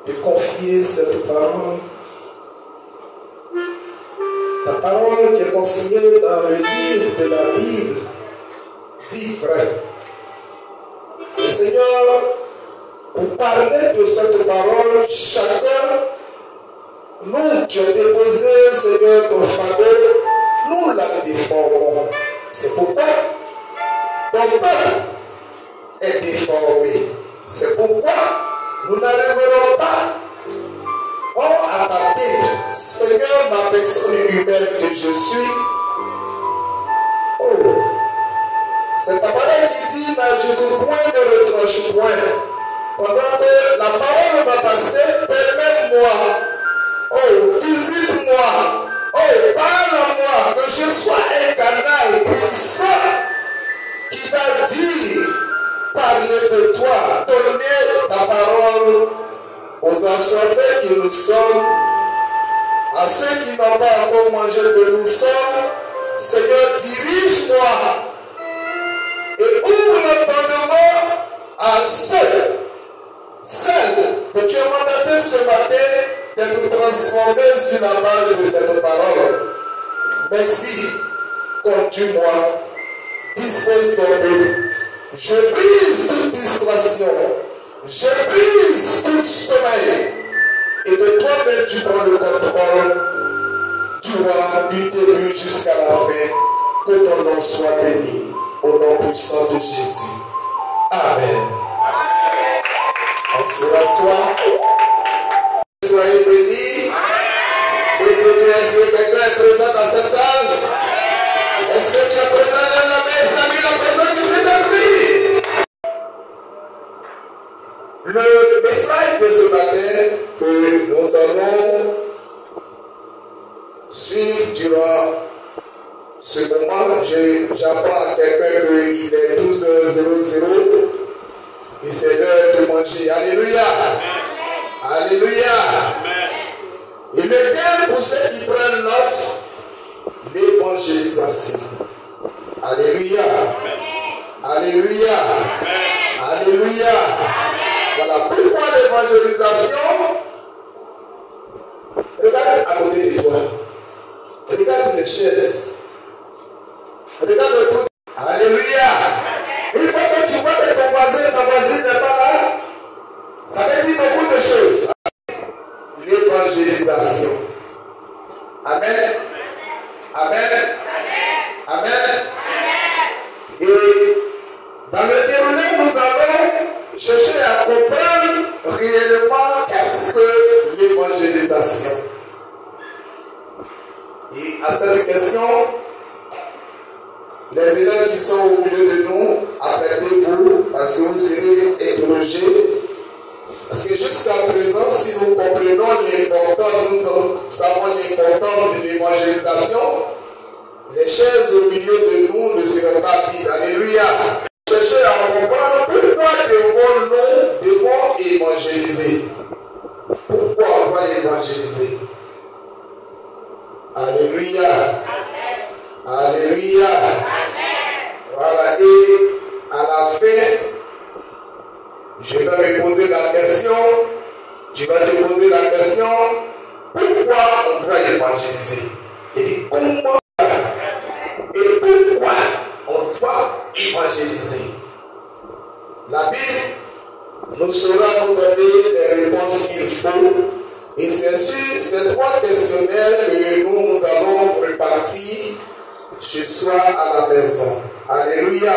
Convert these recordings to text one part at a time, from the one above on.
de confier cette parole. Ta parole qui est consignée dans le livre de la Bible dit vrai. Et Seigneur, pour parler de cette parole, chacun, nous, tu as déposé, Seigneur, ton fardeau, nous la déformons. C'est pourquoi ton peuple est déformé. C'est pourquoi nous n'arriverons pas à ta tête. Seigneur, ma personne humaine que je suis. Oh, c'est ta parole qui dit, n'ajoute point, ne retranche point. Pendant que la parole va passer, permets-moi. Oh, visite-moi. Oh, parle-moi. Que je sois un canal puissant qui va dire, parler de toi, donner ta parole aux assoiffés que nous sommes, à ceux qui n'ont pas encore mangé que nous sommes. Seigneur, dirige-moi et ouvre l'entendement à celles que tu as mandaté ce matin d'être transformées sur la base de cette parole. Merci, conduis-moi, dispose ton peuple. Je brise toute distraction, je brise tout sommeil, et de toi-même tu prends le contrôle du début jusqu'à la fin. Que ton nom soit béni, au nom puissant de Jésus. Amen. On se rassoit. Soyez bénis. Est-ce que quelqu'un est présent dans cette salle? Est-ce que tu es présent dans la maison? La présence du Saint-Esprit. Le message de ce matin que nous allons suivre durant ce moment, j'apprends à quelqu'un qu'il est 12h00 et c'est l'heure de manger. Alléluia. Alléluia. Et le thème pour ceux qui prennent note, l'évangélisation. Alléluia. Alléluia. Alléluia. Voilà pourquoi l'évangélisation. Regarde à côté de toi. Regarde les chaises. Regarde le tout. Alléluia. Une fois que tu vois que ton voisin n'est pas là, ça veut dire beaucoup de choses. L'évangélisation. Amen. Amen. Amen. Et dans le déroulé, nous allons chercher à comprendre réellement qu'est-ce que l'évangélisation. Et à cette question, les élèves qui sont au milieu de nous, apprêtez-vous parce que vous serez interrogés. Parce que jusqu'à présent, si nous comprenons l'importance, nous savons l'importance de l'évangélisation, les chaises au milieu de nous ne seront pas vides. Alléluia. Cherchez à comprendre pourquoi nous devons évangéliser. Pourquoi on doit évangéliser? Alléluia. Alléluia. Voilà. Et à la fin, je vais me poser la question. Tu vas te poser la question. Pourquoi on doit évangéliser? Et comment? Et pourquoi on doit évangéliser? La Bible nous saura nous donner les réponses qu'il faut. Et c'est sur ces trois questionnaires que nous allons repartir ce soir à la maison. Alléluia.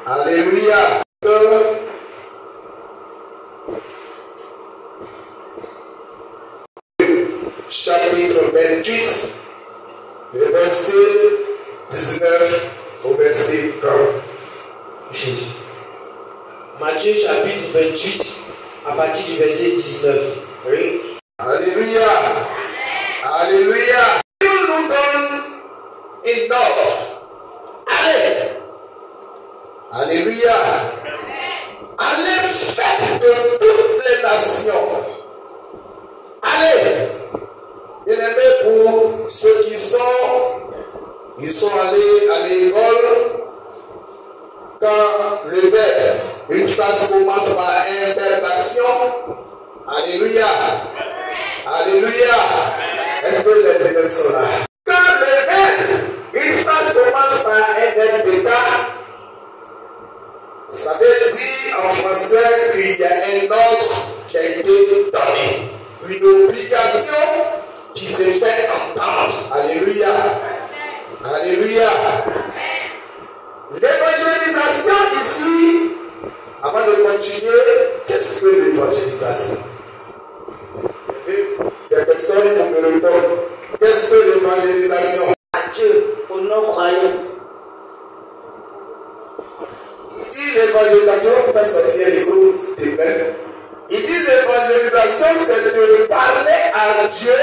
Alléluia. Chapitre 28, le verset 19 au verset 30. Matthieu chapitre 28, à partir du verset 19. Oui. Alléluia. Alléluia. Dieu nous donne une ordre. Allez. Alléluia. Allez, faites de toutes les nations. Allez. Bien-aimés, pour ceux qui sont allés à l'école, quand le verbe, une phrase commence par interaction, Alléluia. Alléluia. Est-ce que les élèves sont là? Quand le verbe, une phrase commence par un verbe d'état, ça veut dire en français qu'il y a un ordre qui a été donné. Une obligation qui s'est fait entendre. Alléluia. Alléluia. L'évangélisation ici, avant de continuer, qu'est-ce que l'évangélisation? Des personnes qui me répondent. Qu'est-ce que l'évangélisation? À Dieu, aux non-croyants. Il dit l'évangélisation, fais sortir les groupes, s'il te plaît. Il dit l'évangélisation, c'est de parler à Dieu,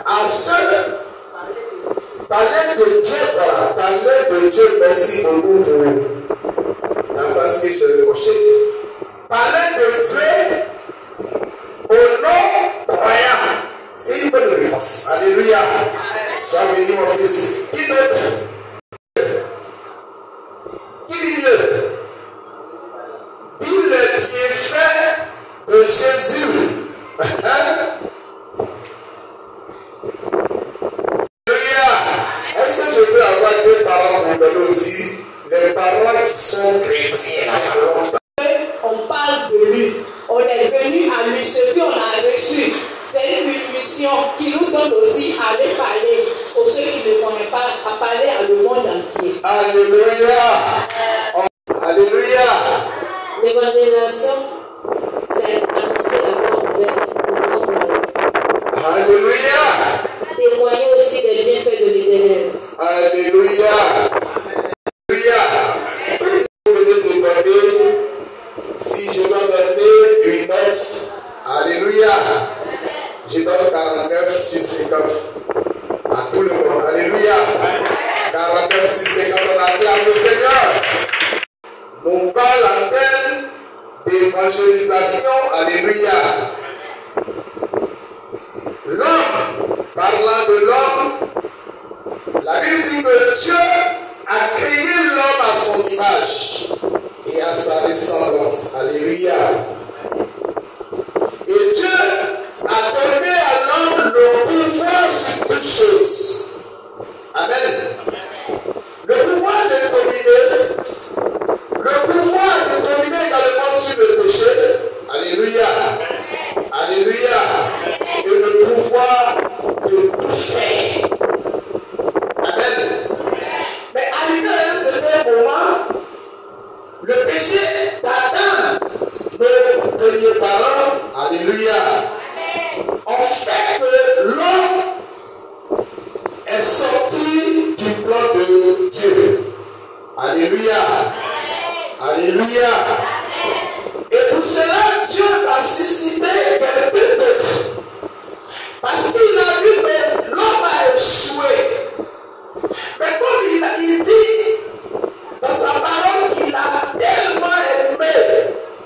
à ceux. Parler de Dieu, voilà. Parler de Dieu, merci beaucoup pour la phrase que je reprochais. Parler de Dieu au non-croyant. C'est une bonne réponse. Alléluia. Sois béni, mon fils. Qui d'autre? Qui dit mieux? Dis le bienfait de Jésus. Alléluia. Est-ce que je peux avoir deux parents pour donner aussi les parents qui sont chrétiens? On parle de lui. On est venu à lui. Ce qu'on a reçu, c'est une mission qui nous donne aussi à aller parler aux ceux qui ne connaissent pas, à parler à le monde entier. Alléluia. Alléluia. L'évangélisation, c'est annoncer la bonne nouvelle au monde. Alléluia. Témoigner aussi des bienfaits de l'Éternel. Alléluia. Alléluia. Vous venez de demander si je dois donner une note. Alléluia. Je donne 49 sur 50 à tout le monde. Alléluia. 49 sur 50, on acclame le Seigneur. Nous parlons en termes d'évangélisation. Alléluia. L'homme, parlant de l'homme, la Bible dit que Dieu a créé l'homme à son image et à sa ressemblance. Alléluia. Et Dieu a donné à l'homme le pouvoir sur toutes choses. Amen. Le pouvoir de dominer. Le pouvoir de dominer également sur le péché. Alléluia. Alléluia. Et le pouvoir de tout faire. Amen. Mais arrivé à un certain moment, le péché d'Adam, nos premiers parents, alléluia, en fait que l'homme est sorti du plan de Dieu. Alléluia. Alléluia. Et pour cela, Dieu a suscité quelqu'un d'autre. Parce qu'il a vu que l'homme a échoué. Mais comme il dit dans sa parole qu'il a tellement aimé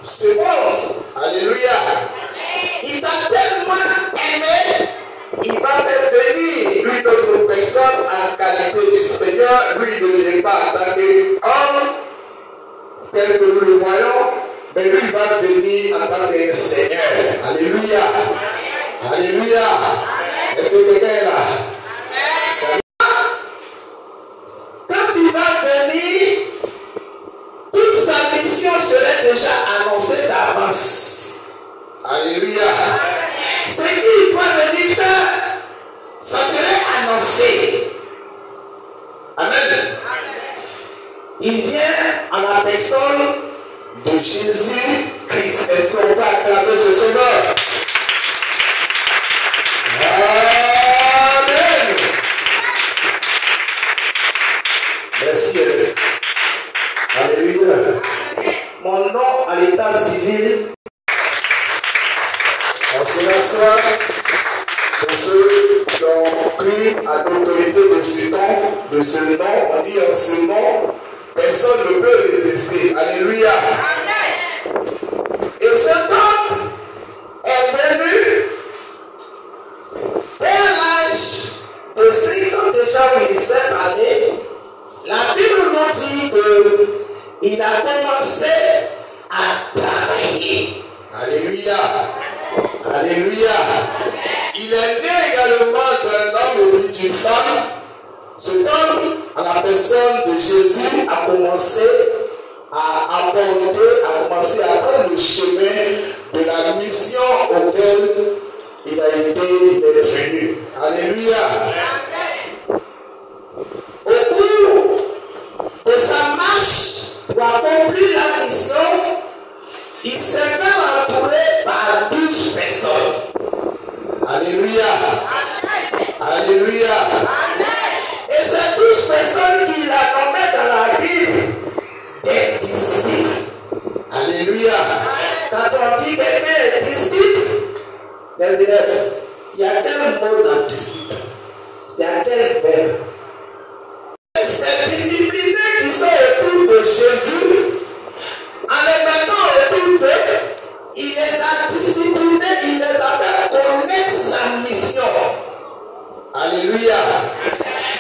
ce monde. Alléluia. Il t'a tellement aimé, il va faire venir lui d'autres personnes en qualité du Seigneur. Lui ne vient pas en tant qu'homme, tel que nous le voyons, mais lui va venir en tant que Seigneur. Alléluia. Alléluia. Est-ce que quelqu'un est là? Quand il va venir, toute sa mission serait déjà annoncée d'avance. Alléluia. Ce qu'il doit venir faire, ça serait annoncé. Amen. Il vient à la personne de Jésus-Christ. Est-ce qu'on peut acclamer ce Seigneur? Amen. Merci. Alléluia. Mon nom à l'état civil. On se rassoit pour ceux qui ont cru à l'autorité de ce nom. On dit en ce nom, personne ne peut résister. Alléluia. Et cet homme est venu dès l'âge de 5 ans déjà, où il s'est allé. La Bible nous dit qu'il a commencé à travailler. Alléluia. personne de Jésus a commencé à apporter, a commencé à prendre le chemin de la mission auquel il est venu. Alléluia. Au cours de sa marche pour accomplir la mission, il s'est fait entourer par 12 personnes. Alléluia. Alléluia. Et ces 12 personnes qu'il a nommées dans la Bible, des disciples. Alléluia. Quand on dit des disciples, les élèves, il y a tel mot dans disciple, il y a tel verbe. Et ces disciplinés qui sont autour de Jésus, en les mettant autour d'eux, il les a disciplinés, il les a fait connaître sa mission. Alléluia.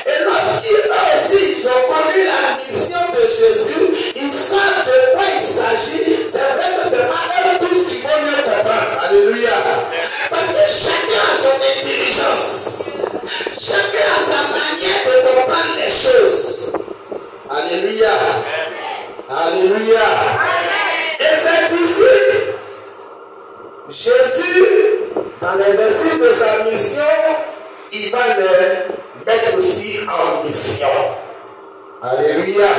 Et lorsqu'ils aussi ils ont connu la mission de Jésus, ils savent de quoi il s'agit. C'est vrai que ce n'est pas eux tous qui vont mieux comprendre. Alléluia. Parce que chacun a son intelligence. Chacun a sa manière de comprendre les choses. Alléluia. Alléluia. Et ces disciples, Jésus, dans l'exercice de sa mission, il va les mettre aussi en mission. Alléluia.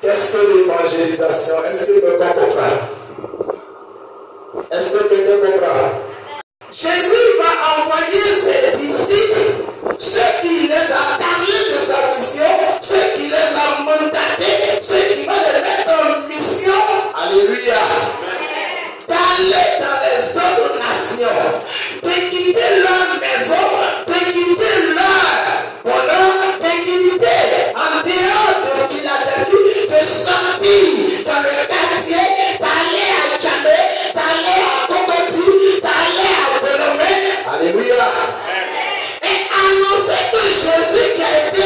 Qu'est-ce que l'évangélisation? Est-ce que quelqu'un comprend? Est-ce que quelqu'un comprend? Jésus va envoyer ses disciples, ceux qui les a parlé de sa mission, ceux qui les a mandatés, ceux qui vont les mettre en mission. Alléluia. D'aller dans les autres nations, de quitter leur maison, de quitter leur bonheur, de quitter en dehors de Philadelphie, de sortir dans le quartier, d'aller à Djamé, d'aller à Cocody, d'aller à Belomé. Alléluia. Et annoncer que Jésus qui a été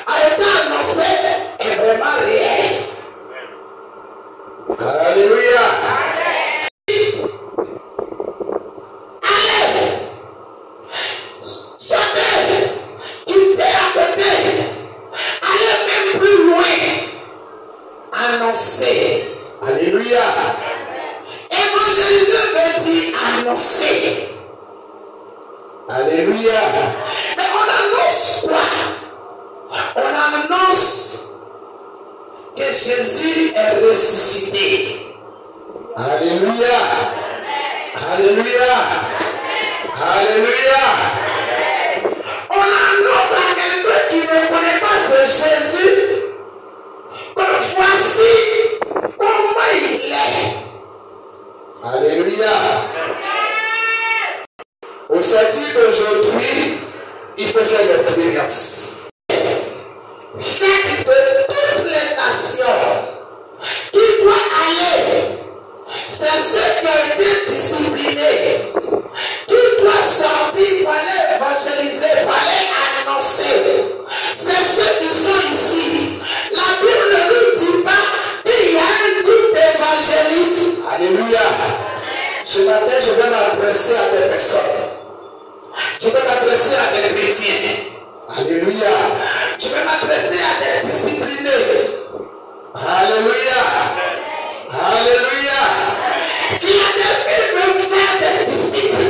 annoncé est vraiment réel. Alléluia. Annoncer. Alléluia. Évangéliser veut dire annoncer. Alléluia. Mais on annonce quoi? On annonce que Jésus est ressuscité. Alléluia. Alléluia. Alléluia. On annonce à quelqu'un qui ne connaît pas ce Jésus. Voici comment il est. Alléluia. Au sortir d'aujourd'hui, il faut faire l'expérience. Faites de toutes les nations qui doivent aller. C'est ceux qui ont été disciplinés, qui doivent sortir pour aller évangéliser, pour aller annoncer. C'est ceux qui sont ici. La Bible ne nous dit pas qu'il y a un groupe d'évangélistes. Alléluia. Ce matin, je vais m'adresser à des personnes. Je vais m'adresser à des chrétiens. Alléluia. Je vais m'adresser à des disciplinés. Alléluia. Alléluia. Qui a des filles veulent faire des disciples.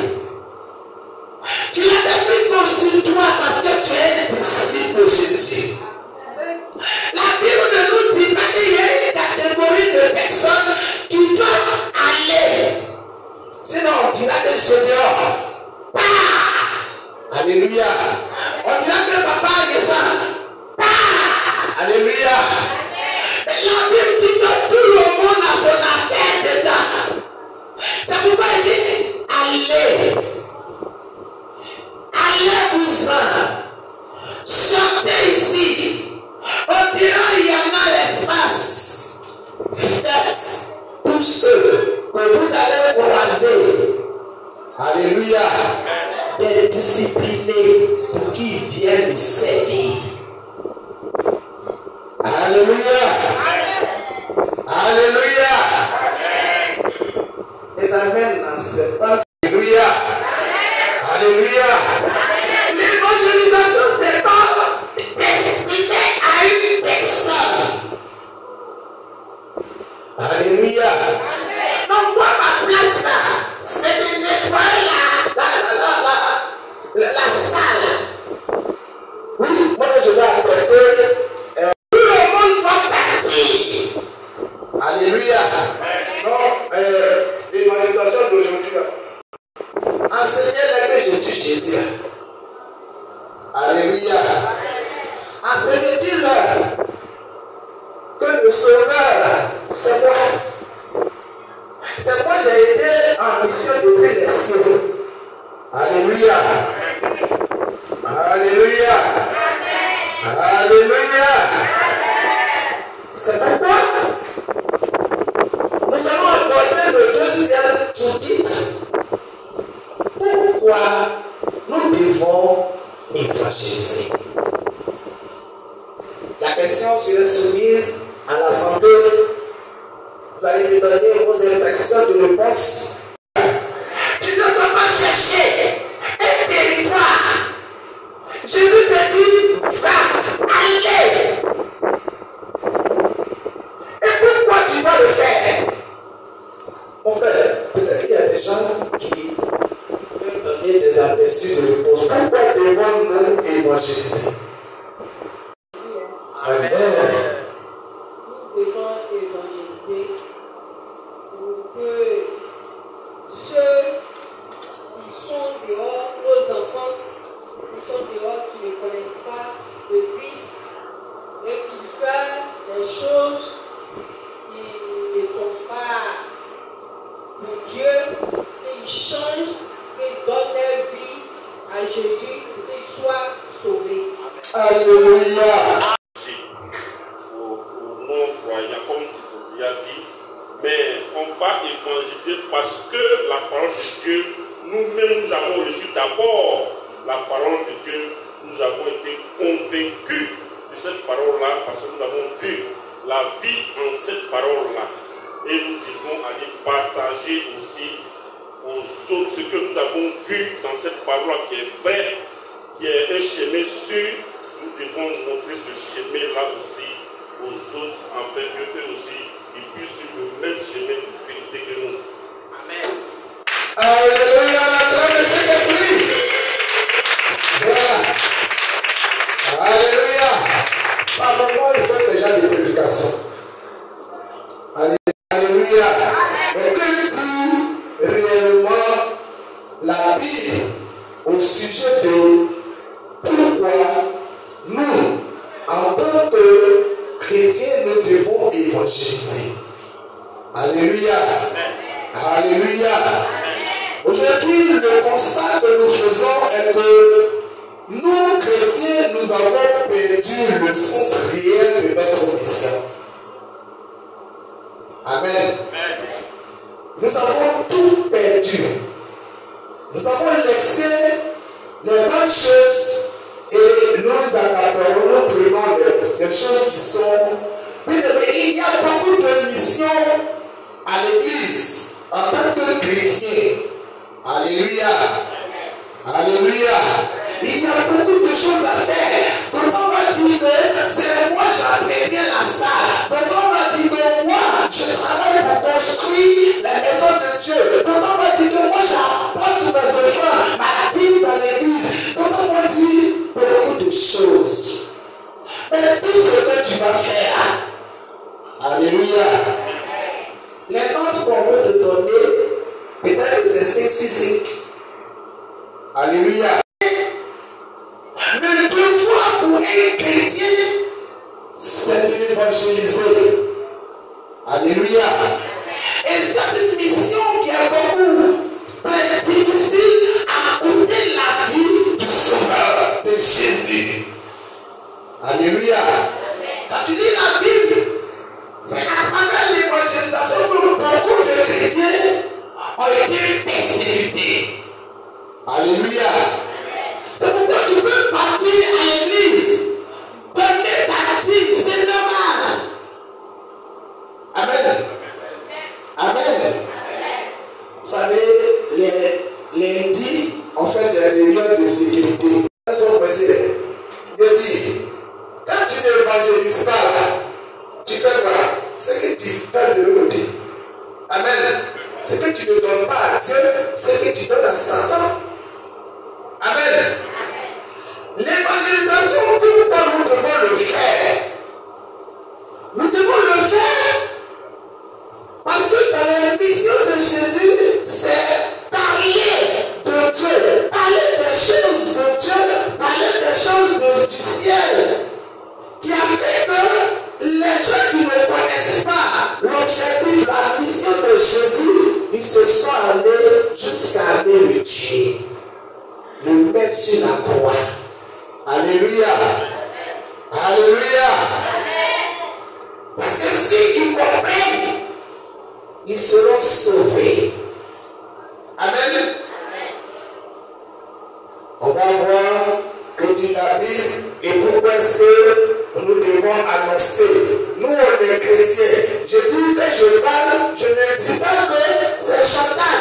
Qui a des filles comme sur toi parce que tu es un disciple de Jésus. La Bible ne nous dit pas qu'il y a une catégorie de personnes qui doivent aller. Sinon, on dira que Gédéon. Alléluia. On dira que papa est ça. Alléluia. Et la Bible dit que tout le monde a son affaire dedans. C'est pourquoi il dit allez. Allez-vous-en. Sortez ici. On dira il y en a l'espace. Faites tous ceux que vous allez croiser. Alléluia. Des disciplinés pour qu'ils viennent nous servir. Alléluia. Alléluia. Les amens dans cette partie. Alléluia. Alléluia. L'évangélisation, c'est pas destiné mission depuis les cieux. Alléluia. Alléluia. Alléluia. C'est pourquoi nous allons aborder le deuxième sous-titre. Pourquoi nous devons évangéliser? La question serait soumise à l'Assemblée. Vous allez me donner vos expressions de réponse. Tu ne dois pas chercher un territoire. Jésus te dit, va, allez. Et pourquoi tu dois le faire? Mon frère, peut-être qu'il y a des gens qui veulent donner des aperçus de réponse. Pourquoi devons-nous évangéliser? Amen. Nous devons évangéliser pour que ceux qui sont dehors, nos enfants, qui sont dehors, qui ne connaissent pas le Christ et qui font des choses qui ne sont pas pour Dieu, qu'ils changent, qu'ils donnent leur vie à Jésus pour qu'ils soient sauvés. Alléluia. Mais on va évangéliser parce que la parole de Dieu, nous-mêmes, nous avons reçu d'abord la parole de Dieu. Nous avons été convaincus de cette parole-là parce que nous avons vu la vie en cette parole-là. Et nous devons aller partager aussi aux autres ce que nous avons vu dans cette parole-là qui est vrai, qui est un chemin sûr. Nous devons montrer ce chemin-là aussi aux autres afin qu'eux aussi ils puissent suivre le même chemin de vérité que nous. Amen. Alléluia, la grâce de Saint-Esprit. Voilà. Alléluia. Par moment, il faut ce genre de prédication. Alléluia. Mais que dit réellement la Bible au sujet de pourquoi nous, en tant que chrétiens, nous devons évangéliser? Alléluia. Alléluia. Aujourd'hui, le constat que nous faisons est que nous, chrétiens, nous avons perdu le sens réel de notre mission. Amen. Nous avons tout perdu. Nous avons laissé les bonnes choses et nous accaparons, nous prenons les choses qui sont. Mais il y a beaucoup de missions à l'église en tant que chrétien. Alléluia. Alléluia. Il y a beaucoup de choses à faire. Donc on va dire que c'est moi j'entretiens la salle. Donc on va dire que moi je travaille pour construire la maison de Dieu. Donc on va dire que moi j'apporte mes enfants ma dîme dans l'église. Donc on va dire beaucoup de choses. Mais tout ce que tu vas faire, alléluia, les notes qu'on peut te donner, peut-être que c'est 5 sur 5. Alléluia. Mais le devoir pour un chrétien, c'est d'évangéliser. Alléluia. Et cette mission qui est beaucoup très difficile à coûter la vie du Sauveur de Jésus. Alléluia. Quand tu lis la Bible, c'est à travers l'évangélisation que beaucoup de chrétiens ont été persécutés. Alléluia. C'est pourquoi tu peux partir à l'église, donner ta dîme, c'est normal. Amen. Amen. Vous savez, les lundis, on fait des réunions de sécurité. Ils sont pressés. Dieu dit, quand tu n'évangélises pas, tu fais quoi? C'est que tu fais de l'autre côté. Amen. Ce que tu ne donnes pas à Dieu, c'est que tu donnes à Satan. Amen. L'évangélisation, pourquoi nous devons le faire? Nous devons le faire parce que dans la mission de Jésus, c'est parler de Dieu, parler des choses de Dieu, parler des choses du ciel, qui a fait que les gens qui ne connaissent pas l'objectif, la mission de Jésus, ils se sont allés jusqu'à aller le tuer, le mettre sur la croix. Alléluia. Alléluia. Parce que s'ils comprennent, ils seront sauvés. Amen. On va voir que dit la Bible et pourquoi est-ce que nous devons annoncer. Nous, on est chrétiens. Je dis que je parle, je ne dis pas que c'est Chantal.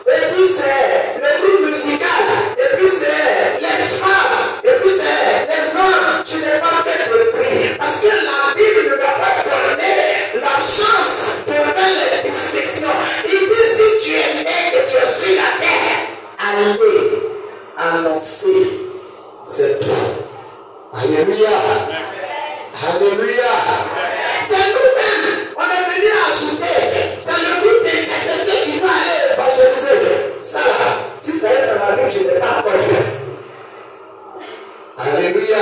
Et puis c'est le groupe musical. Et puis c'est les femmes. Et puis c'est les hommes. Je n'ai pas fait de prix. Parce que la Bible ne m'a pas donné la chance de faire les distinctions. Il dit si tu es né et tu es sur la terre, allez annoncer. C'est tout. Alléluia. Alléluia. C'est nous-mêmes. On est venu ajouter. C'est le groupe d'intercession qui va aller évangéliser. Ça, si ça est dans la Bible, je n'ai pas encore fait. Alléluia.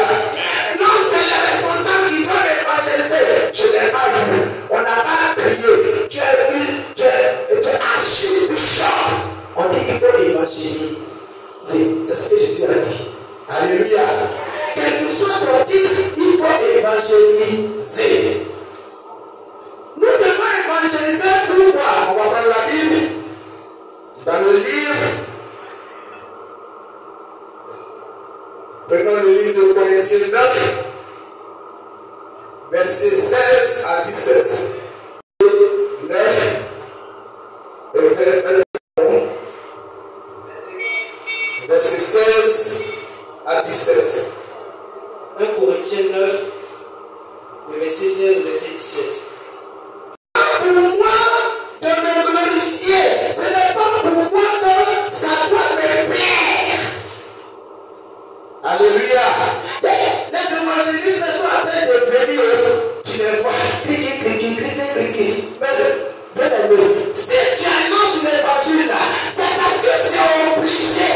Non, c'est les responsables qui doivent évangéliser. Je n'ai pas vu. On n'a pas prié. Tu es archibishop. On dit qu'il faut évangéliser. C'est ce que Jésus a dit. Alléluia. Quel que soit ton titre, il faut évangéliser. Nous devons évangéliser pourquoi? On va prendre la Bible. Dans le livre. Prenons le livre de Corinthiens 9, versets 16 à 17. 9, verset 16 à 17. 1 Corinthiens 9, le verset 16 au verset 17. Pour moi de me glorifier, ce n'est pas pour moi que ça doit me plaire. Alléluia. Les évangélistes sont en train de venir. Tu les vois. Cliquer. Mais si tu annonces l'évangile là, c'est parce que c'est obligé.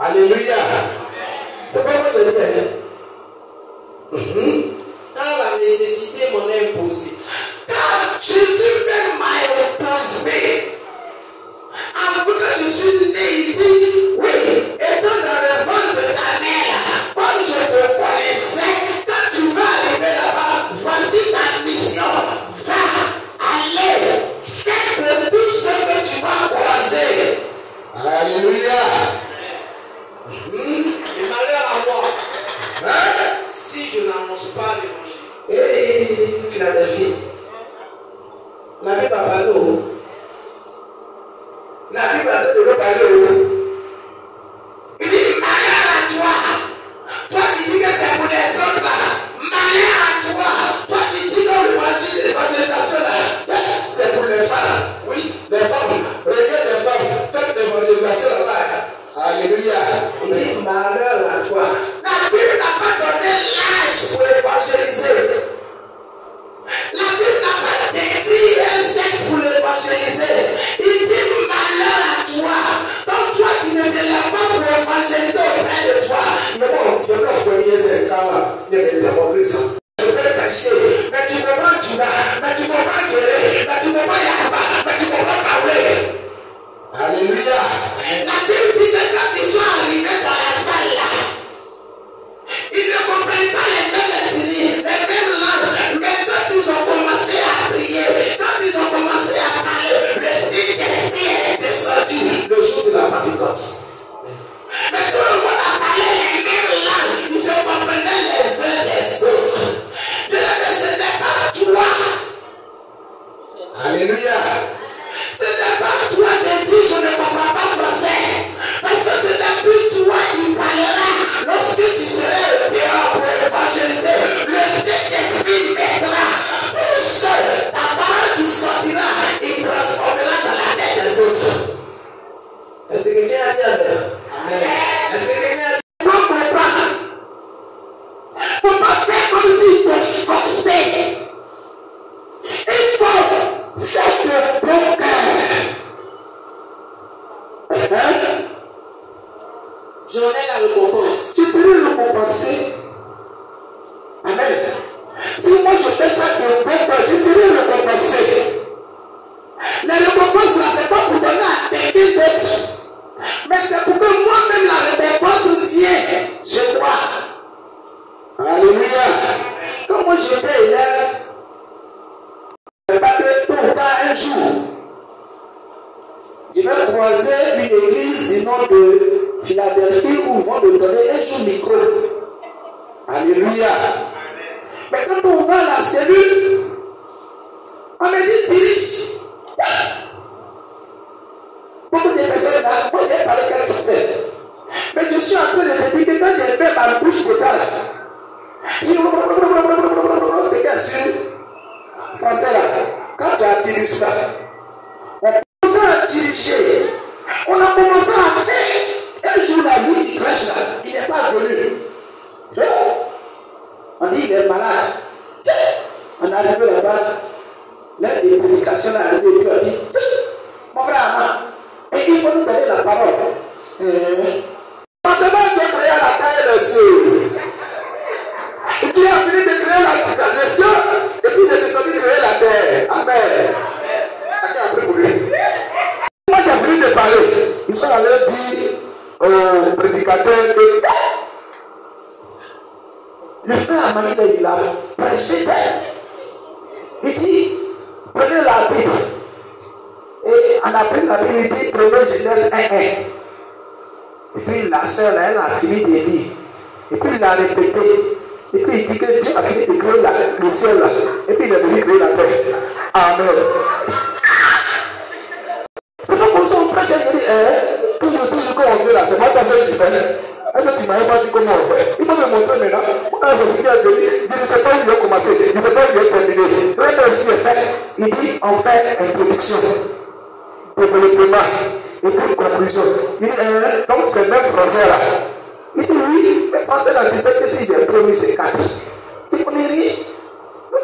Alléluia. C'est pas moi que je dis. Quand la nécessité m'en est imposée. Car Jésus même m'a imposé. Avant que je suis né, il dit, oui, étant dans le ventre de ta mère, comme je te connaissais, quand tu vas arriver là-bas, voici ta mission. Va, allez, fais de tout ce que tu vas croiser. Alléluia. Et malheur à moi, Hein? si je n'annonce pas l'évangile. Et Philadelphie. La Bible a parlé où? La Bible a de parler où? Il dit malheur à toi. Toi qui dis que c'est pour les autres là. Malheur à toi. Toi qui dis que l'évangélisation là, c'est pour les femmes. Oui, les femmes. Regarde les femmes. Faites l'évangélisation là-bas. Alléluia. Il dit malheur à toi. La Bible n'a pas donné l'âge pour évangéliser. La Bible n'a pas décrit un sexe pour l'évangéliser. Il dit malheur à toi. Donc toi qui ne te lèves pas pour évangéliser auprès de toi. Mais bon, tu peux fournir ces cas-là. Ne me demande ça. Je peux prêcher. Mais tu ne peux pas Judas. Mais tu ne peux pas guérir. Mais tu ne peux pas Yakuba. Mais tu ne peux pas parler. Alléluia. La Bible dit que quand ils sont arrivés dans la salle là, ils ne comprennent pas les mêmes ethnies, les mêmes langues. Mais quand ils ont commencé à prier, quand ils ont commencé à parler, le Saint-Esprit est descendu le jour de la Pentecôte. Mais tout le monde a parlé les mêmes langues. Ils se comprenaient les uns des autres. Je dis que ce n'est pas toi. Alléluia. Ce n'est pas toi de dire je ne comprends pas français. Parce que ce n'est plus toi qui parlera lorsque tu seras dehors pour évangéliser. Le Saint-Esprit mettra tout seul. Ta parole qui sortira, il transformera dans la tête des autres. Est-ce que quelqu'un a dit Amen? Est-ce que quelqu'un a dit Amen? Il ne faut pas faire comme s'il te forçait. Il faut faire de bon cœur. J'en ai la récompense. Tu serais récompensé. Amen. Si moi je fais ça de bon cœur, je serai récompensé. La récompense là, c'est pas pour donner quelqu'un d'autre. Mais c'est pour que moi-même la réponse vienne. Je crois. Alléluia. Quand moi j'étais élève, pas que tout le temps un jour, je vais croiser une église du nom de Philadelphie où ils vont me donner un jour micro. Alléluia. Mais quand on va à la cellule, on me dit dirige. Beaucoup de personnes là, moi j'ai parlé quelque chose. Mais je suis en train de me dire que quand j'ai fait ma bouche totale, c'est bien sûr, français là, quand tu as dirigé ça, on commence à diriger, on a commencé à faire. Un jour la nuit qui crèche là, il n'est pas venu. On dit il est malade. On est arrivé là-bas, l'un des prédications là, on dit, mon frère, et il faut nous donner la parole. Parce que Dieu a créé la terre et les cieux. Dieu a fini de créer les cieux et puis il est descendu de créer la terre. Amen. Chacun a pris pour lui. Moi j'ai fini de parler. Ils sont allés dire aux prédicateurs que le frère Amanida il a prêché. Il dit prenez la Bible. Et on a pris la Bible, il dit prenez Genèse 1:1. Et puis la sœur, elle a fini de lire. Et puis il a répété. Et puis il dit que Dieu a fini de créer le ciel là. Et puis il est venu créer la terre. Amen. C'est pas comme ça on prêche. Il dit, toujours quand on dit là, c'est pas comme ça qu'il fait. Est-ce que tu m'avais pas dit comment on fait? Il faut me montrer maintenant. Quand je suis venu, je ne sais pas où il a commencé. Je ne sais pas où il a terminé. Le aussi est fait. Il dit, on fait introduction. Développement et puis conclusion. Il dit, donc c'est le même français là. Il dit oui, le français là, tu sais que si j'ai promis c'est 4. Tu connais rien.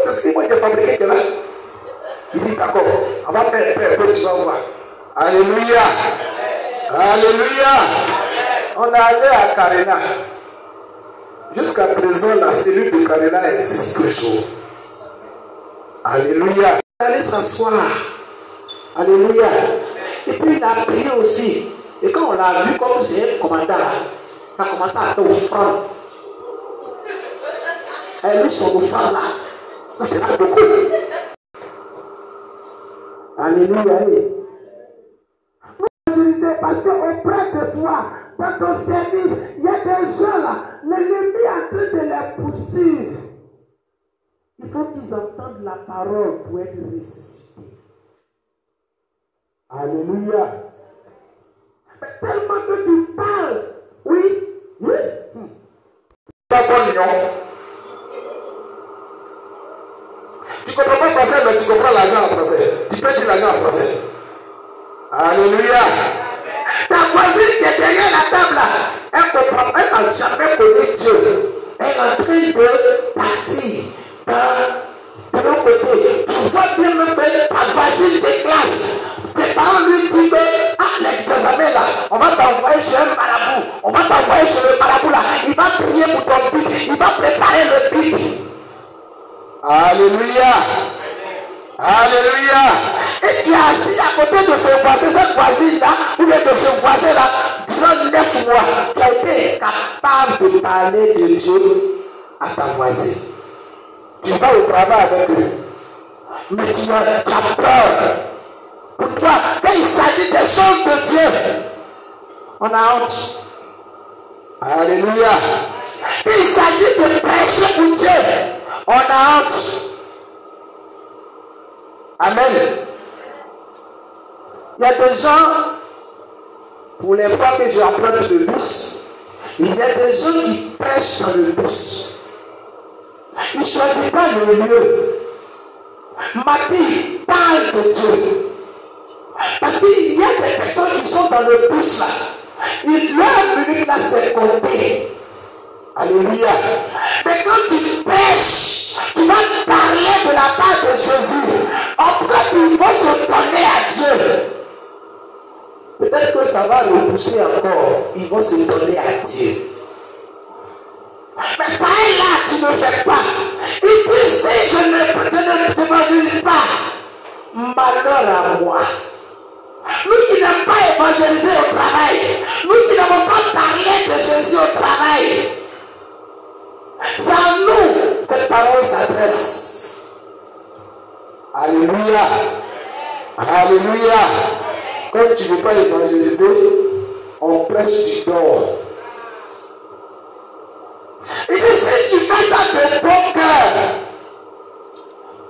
Parce que moi j'ai fabriqué que là. Il dit d'accord, on va faire un peu, tu vas voir. Alléluia. Alléluia. On est allé à Carena. Jusqu'à présent, la cellule de Carena existe toujours. Alléluia. Allez s'asseoir. Alléluia. Et puis il a prié aussi. Et quand on l'a vu comme c'est un commandant, il a commencé à faire offrande. Et lui, son offrande là, ça c'est pas beaucoup. Alléluia. Parce qu'auprès de toi, dans ton service, il y a des gens là, l'ennemi est en train de les poursuivre. Il faut qu'ils entendent la parole pour être ressuscités. Alléluia. Mais tellement que tu parles, oui. Pas bon, non. Tu comprends pas le français, mais tu comprends l'argent en français. Tu peux dire l'argent en français. Alléluia. Ta voisine qui est derrière la table là, elle comprend, elle n'a jamais connu Dieu. Elle est en train de partir de l'autre côté. Tu vois bien même ta voisine de classe. Tes parents lui disent que l'examen là, on va t'envoyer chez un marabout. On va t'envoyer chez le marabout là. Il va prier pour ton but. Il va préparer le but. Alléluia. Alléluia. Et tu es assis à côté de ce voisin, cette voisine-là, ou bien de ce voisin-là, durant 9 mois, tu as été capable de parler de Dieu à ta voisine. Tu vas au travail avec eux. Mais tu as peur. Pour toi, quand il s'agit des choses de Dieu, on a honte. Alléluia. Quand il s'agit de prêcher pour Dieu, on a honte. Amen. Il y a des gens, pour les fois que j'apprends le bus, il y a des gens qui prêchent dans le bus. Ils ne choisissent pas le lieu. Mathilde parle de Dieu. Parce qu'il y a des personnes qui sont dans le bus là. Leur minute là c'est compté. Alléluia. Mais quand tu prêches, tu vas parler de la part de Jésus. Après, il faut se donner à Dieu. Peut-être que ça va repousser encore. Ils vont se donner à Dieu. Mais ça est là, tu ne fais pas. Il dit si je ne m'ajuste pas, malheur à moi. Lui qui n'a pas évangéliser au travail. Nous qui n'avons pas parlé de Jésus au travail. C'est à nous cette parole s'adresse. Alléluia. Alléluia. Quand tu ne veux pas évangéliser, on prêche du dehors. Et si tu fais ça de bon cœur,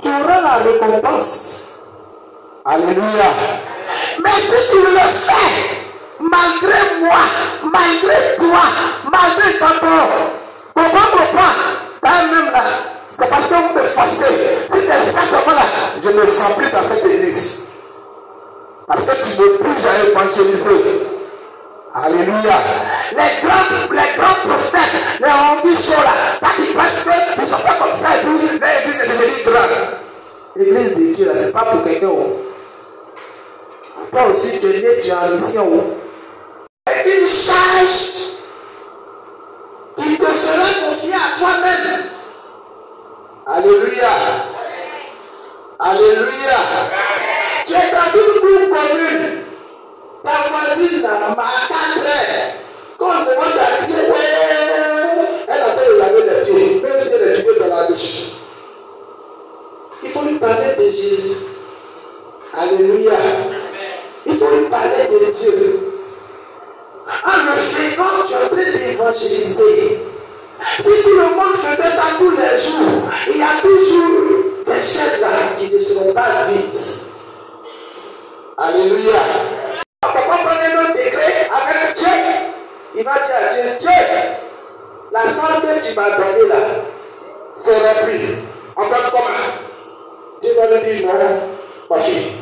tu auras la récompense. Alléluia. Mais si tu le fais, malgré moi, malgré toi, malgré tonton, pourquoi même là, c'est parce que vous me forcez. Si c'est ça, là, je ne me sens plus dans cette église. Parce que tu ne veux plus jamais évangéliser. Alléluia. Les grands prophètes, les ambitions là, parce qu'ils pensent qu'ils ne sont pas comme ça et puis l'église est devenue grande. L'église de Dieu là, c'est pas pour quelqu'un. Toi aussi, tu es né, tu es en mission. C'est une charge qui te sera confiée à toi-même. Alléluia. Alléluia. Tu es dans une cour commune. Ta voisine n'a pas 4 heures. Quand on commence à crier, ouais, elle appelle de laver les pieds, même si elle est pieds dans la douche. Il faut lui parler de Jésus. Alléluia. Il faut lui parler de Dieu. En le faisant, tu es en train d'évangéliser. Si tout le monde faisait ça tous les jours, il y a toujours des chaises là qui ne seront pas vides. Alléluia. Pourquoi prenez notre décret avec Dieu? Il va dire à Dieu, Dieu, la santé que tu m'as donnée là, c'est repris. En fait, comment? Dieu va lui dire, non, ma fille,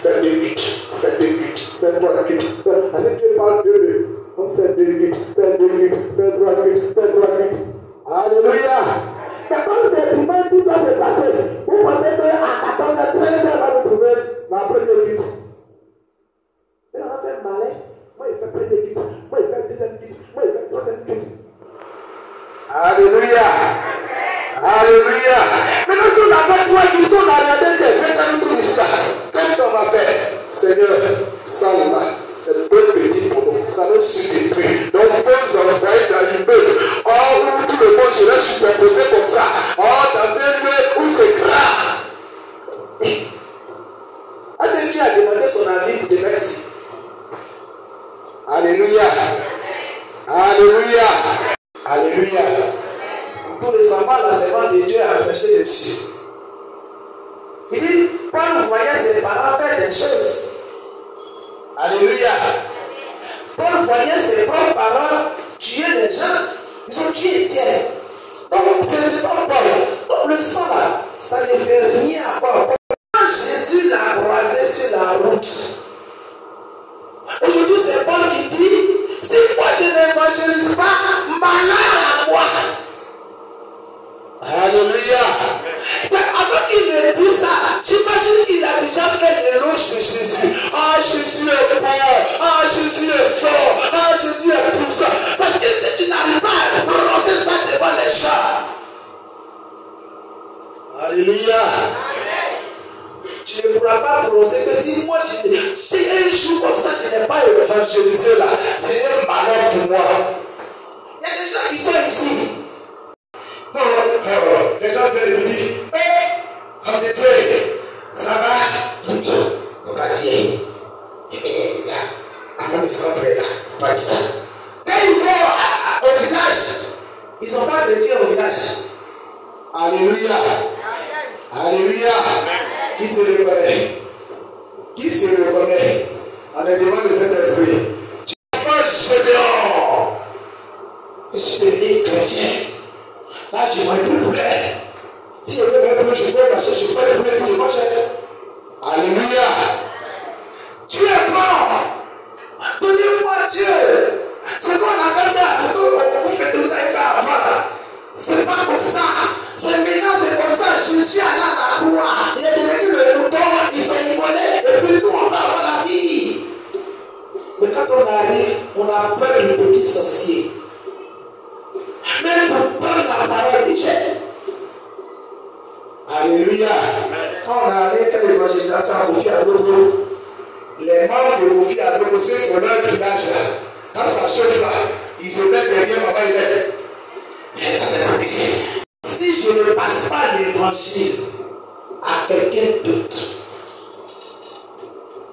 fais 2 minutes, fais 2 minutes, fais 3 minutes. Parce que Dieu parle de eux. On fait 2 minutes, fais 2 minutes, fais 3 minutes, fais 3 minutes. Alléluia. Mais comme c'est dimanche, tout doit se passer. Vous pensez qu'à 14h, 13h, on va nous trouver la première minute. Mais on va faire malin. Moi, il fait première minute. Moi, il fait deuxième minute. Moi, il fait troisième minute. Alléluia. Alléluia. Maintenant, si on a fait 3 minutes, on a regardé des 20 minutes d'histoire. Qu'est-ce qu'on va faire? Seigneur, ça là, c'est le bon petit pour nous. Ça nous suffit plus. Donc, vous envoyez dans l'immeuble. Or, tout le monde serait superposé comme ça. Or, dans un lieu où c'est grave. Est-ce que Dieu a demandé son avis pour demain ici? Alléluia. Alléluia. Alléluia. Tout récemment, l'enseignement de Dieu a prêché dessus. Il dit, Paul voyait ses parents faire des choses. Alléluia. Paul voyait ses propres parents tuer les gens. Ils ont tué Étienne. Donc, c'est pas Paul. Donc, le sang là, ça ne fait rien à Paul. Quand Jésus l'a croisé sur la route, aujourd'hui, c'est Paul qui dit, si moi je n'évangélise pas, malheur à moi. Alléluia. Avant qu'il me dise ça, j'imagine qu'il a déjà fait l'éloge de Jésus. Ah, Jésus est bon. Ah, Jésus est fort. Ah, Jésus est puissant. Parce que si tu n'arrives pas à prononcer ça devant les gens. Alléluia. Tu ne pourras pas prononcer que si moi, si un jour comme ça, je n'ai pas évangélisé là, c'est un malheur pour moi. Il y a des gens qui sont ici. Non, les gens viennent me dire, comme des trucs, ça va, on va dire, là, avant de s'entrer là, on va dire ça. Quand ils vont au village, ils n'ont pas de dire au village. Alléluia. Alléluia. Qui se reconnaît? Qui se reconnaît? En le devant de cet esprit. Tu vas Gédéon. Je suis né chrétien. Là, je vois plus poulet. Si je veux même plus, je peux marcher, je peux le poulet, je mange. Alléluia. Tu es bon. Donnez-moi Dieu. Ce qu'on appelle ça, ce qu'on vous fait tout à fait avant là. C'est pas comme ça. C'est maintenant, c'est comme ça. Jésus est allé à la croix. Il est devenu le mouton. Il s'est immolé. Et puis nous, on va avoir la vie. Mais quand on arrive, on a peur du petit sorcier. Même pour prendre la parole de Dieu. Alléluia. Quand on allait faire l'évangélisation à Kofi Adogo, les les membres de Kofi à Bokosé pour leur village là. Quand ça chauffe là, ils se mettent derrière Maman Hélène. Et ça c'est protégé. Si je ne passe pas l'évangile à quelqu'un d'autre,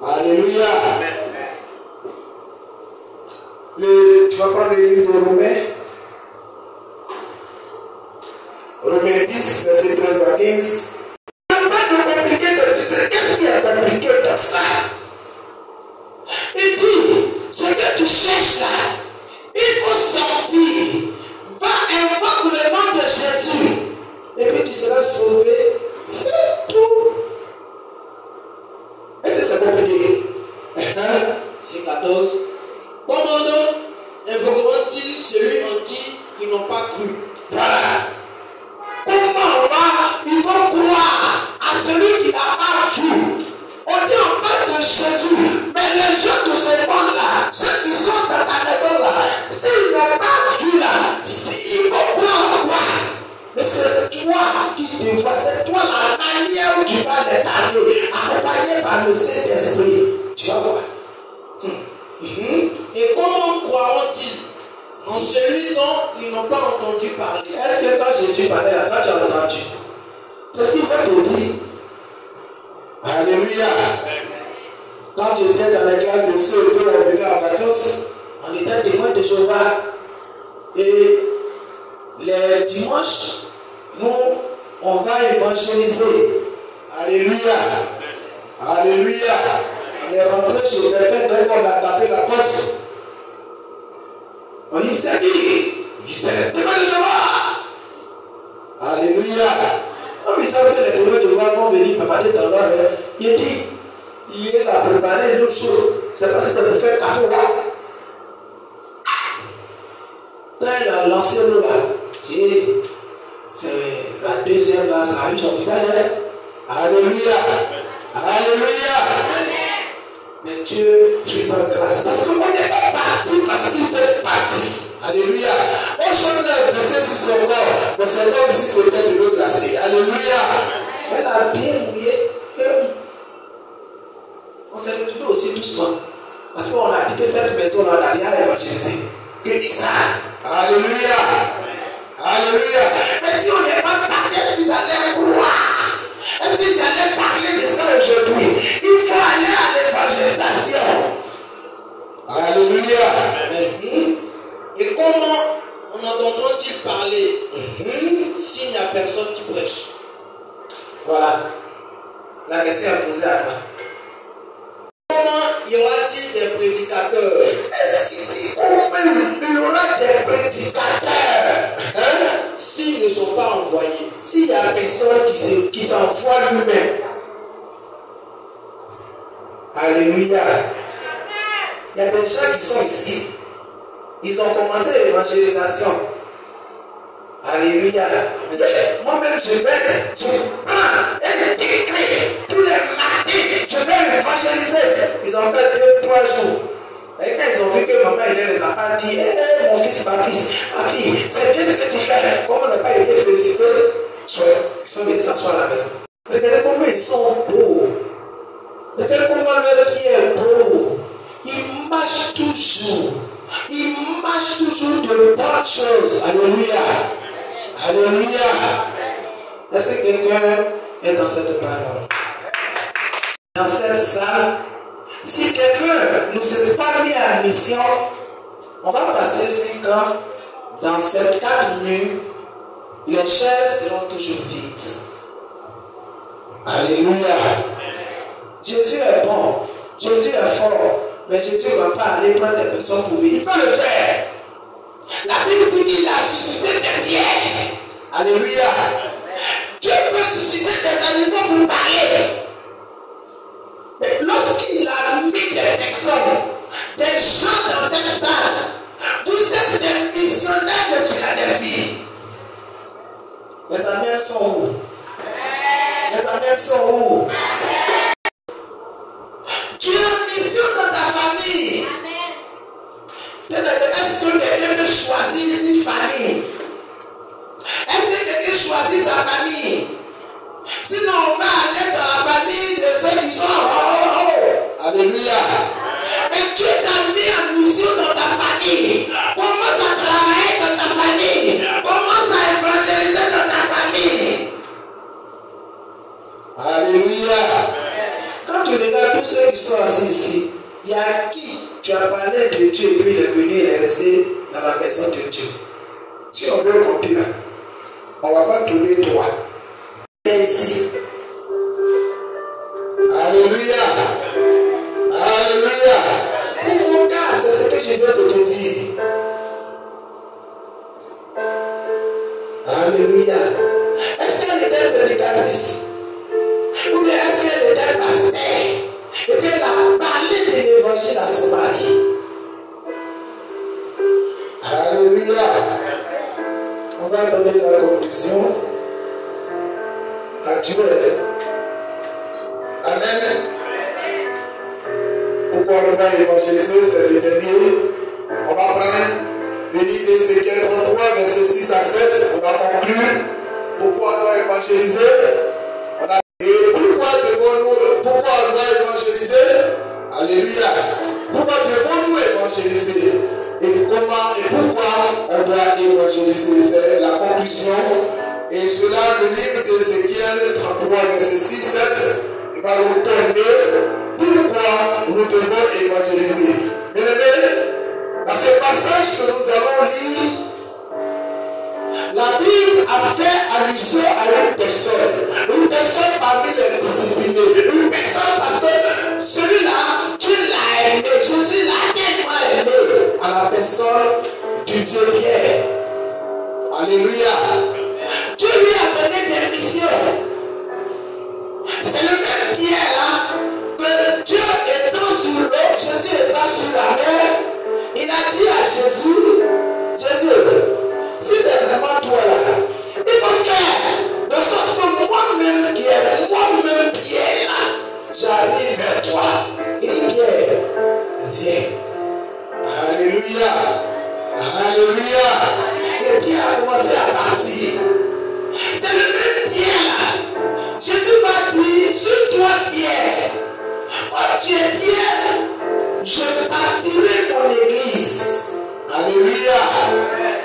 alléluia. Tu vas prendre le livre de Romains. Romains 10, verset 13 à 15. Il n'y a pas de compliqué de dire. Qu'est-ce qu'il y a de compliqué dans ça? Il dit, ce que tu cherches là, il faut sortir. Va invoque le nom de Jésus. Et puis tu seras sauvé. C'est tout. Est-ce que c'est compliqué? C'est 14. Comment donc invoqueront-ils celui en qui ils n'ont pas cru? Voilà. Comment ils vont croire à celui qui n'a pas vu? On dit on parle de Jésus, mais les gens de ce monde-là, ceux qui sont dans ta maison là, s'ils n'ont pas vu là, ils vont croire à quoi? Mais c'est toi qui te vois, c'est toi la manière où tu vas les parler, accompagné par le Saint-Esprit. Tu vas voir. Et comment croiront-ils en celui dont ils n'ont pas entendu parler? Est-ce que quand Jésus parlait là, toi tu as entendu? C'est ce qu'il va te dire. Alléluia. Quand j'étais dans la classe de ceux qui on venait en vacances, on était témoins de Jéhovah. Et les dimanches, nous, on va évangéliser. Alléluia. Alléluia. On est rentré chez quelqu'un, dès qu'on a tapé la porte. On dit, c'est qui? Il dit, c'est le témoin de Jéhovah. Alléluia. Comme ils savaient que les témoins de Jéhovah vont venir préparer dans leur rêve, il dit, il a préparé une autre chose. C'est parce que c'est pour faire café là. Quand il a lancé l'eau là, et c'est la deuxième là, ça arrive son visage. Alléluia. Alléluia. Mais Dieu fait sa grâce. Parce qu'on n'est pas parti parce qu'il est parti. Alléluia. On chante le verset sur son corps, mais c'est comme si c'était de l'eau glacée. Alléluia. Elle a bien mouillé. On s'est retrouvé aussi doucement. Parce qu'on a dit que cette maison-là, on a rien évangélisé. Que Isaac. Alléluia. Alléluia. Mais si on n'est pas parti, est-ce qu'ils allaient croire? Est-ce que j'allais parler de ça aujourd'hui? Il faut aller à l'évangélisation. Alléluia. Et comment en entendront-ils parler s'il n'y a personne qui prêche? Voilà. La question est posée à toi. Comment y aura-t-il des prédicateurs? Est-ce qu'ici, il y aura des prédicateurs s'ils ne sont pas envoyés? S'il y a personne qui s'envoie lui-même. Alléluia. Il y a des gens qui sont ici. Ils ont commencé l'évangélisation. Alléluia. Moi-même, je prends un décret. Tous les matins, je vais évangéliser. Ils ont fait 2-3 jours. Et quand ils ont vu que maman il les a pas dit, mon fils, ma fille, c'est bien ce que tu fais. Comme on n'a pas été félicité, ils sont venus s'asseoir à la maison. Regardez comment ils sont beaux. Regardez comment leur pied est beau. Ils marchent toujours. Ils marchent toujours de bonnes choses. Alléluia. Alléluia. Est-ce que quelqu'un est dans cette parole? Dans cette salle, si quelqu'un ne s'est pas mis à mission, on va passer 5 ans dans cette 4 murs, les chaises seront toujours vides. Alléluia. Jésus est bon, Jésus est fort, mais Jésus ne va pas aller prendre des personnes pour venir. Il peut le faire. La Bible dit qu'il a suscité des pierres. Alléluia. Dieu peut susciter des animaux pour parler. Mais lorsqu'il a mis des personnes, des gens dans cette salle, vous êtes des missionnaires de Philadelphie. Les amis sont où? Les amis sont où? Tu es en mission dans ta famille. Est-ce que quelqu'un peut choisir une famille? Est-ce que quelqu'un choisit sa famille? Sinon, on va aller dans la famille de ceux qui sont en haut. Alléluia. Et Dieu t'a mis en mission dans ta famille. Commence à travailler dans ta famille. Commence à évangéliser dans ta famille. Alléluia. Quand tu regardes tous ceux qui sont assis ici, il y a qui tu as parlé de Dieu et puis il est venu, il est resté dans la maison de Dieu. Si on veut compter là, on ne va pas trouver toi. Et ici. Alléluia. Alléluia. Pour mon cas, c'est ce que je viens de te dire. Alléluia. Est-ce qu'elle était prédicatrice? Ou bien est-ce qu'elle était pasteur? Et puis elle a parlé de l'évangile à son mari. Alléluia. On va donner la conclusion naturelle. Amen. Pourquoi on va évangéliser? C'est le dernier. On va prendre le livre d'Ézéchiel 33, verset 6 à 7. On va conclure. Pourquoi on doit évangéliser? Et pourquoi on doit évangéliser? Alléluia. Pourquoi devons-nous évangéliser? Et comment et pourquoi on doit évangéliser? C'est la conclusion. Et cela, le livre d'Ézéchiel 33, verset 6, 7, il va nous donner pourquoi nous devons évangéliser. Bien aimés, dans ce passage que nous allons lire, la Bible a fait allusion à une personne parmi les disciplinés, une personne parce que celui-là, tu l'as aimé, Jésus l'a tellement aimé à la personne du Dieu Pierre. Alléluia. Dieu lui a donné des missions. C'est le même Pierre là que Dieu étant sur l'eau, Jésus étant sur la mer, il a dit à Jésus, Jésus, si c'est vraiment toi là, il faut faire de sorte que moi-même Pierre là, j'arrive vers toi. Il dit Pierre, viens. Alléluia. Alléluia. Et Pierre a commencé à partir. C'est le même Pierre là. Jésus m'a dit, sur toi Pierre, quand tu es Pierre, je bâtirai mon église. Alléluia.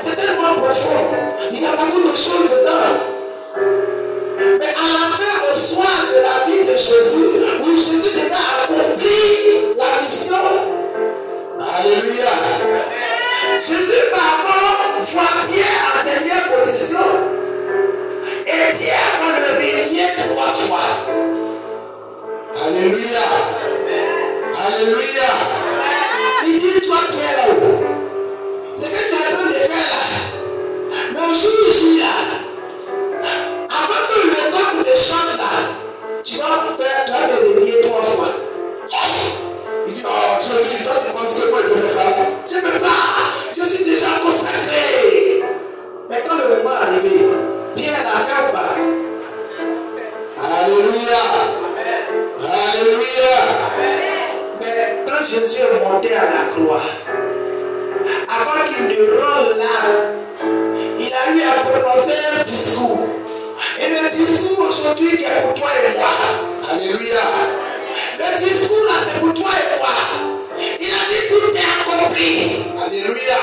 C'est tellement profond. Il y a beaucoup de choses dedans. Mais à la fin, au soir de la vie de Jésus, où Jésus devait accomplir la mission. Alléluia. Jésus par voit Pierre en dernière position. Et Pierre va le réveiller 3 fois. Alléluia. Alléluia. Il dit, toi Pierre là-haut, ce que tu es en train de faire là, le jour là, avant que le coq te chante là, tu vas me réveiller 3 fois. Il dit, oh Jésus, toi tu penses que moi je peux faire ça? Je ne peux pas, je suis déjà consacré. Mais quand le moment est arrivé, Pierre n'a qu'à pas. Alléluia. Alléluia. Mais quand Jésus est monté à la croix, avant qu'il ne rende là, il a eu à prononcer un discours. Et le discours aujourd'hui qui est pour toi et moi. Alléluia. Le discours là c'est pour toi et moi. Il a dit tout est accompli. Alléluia.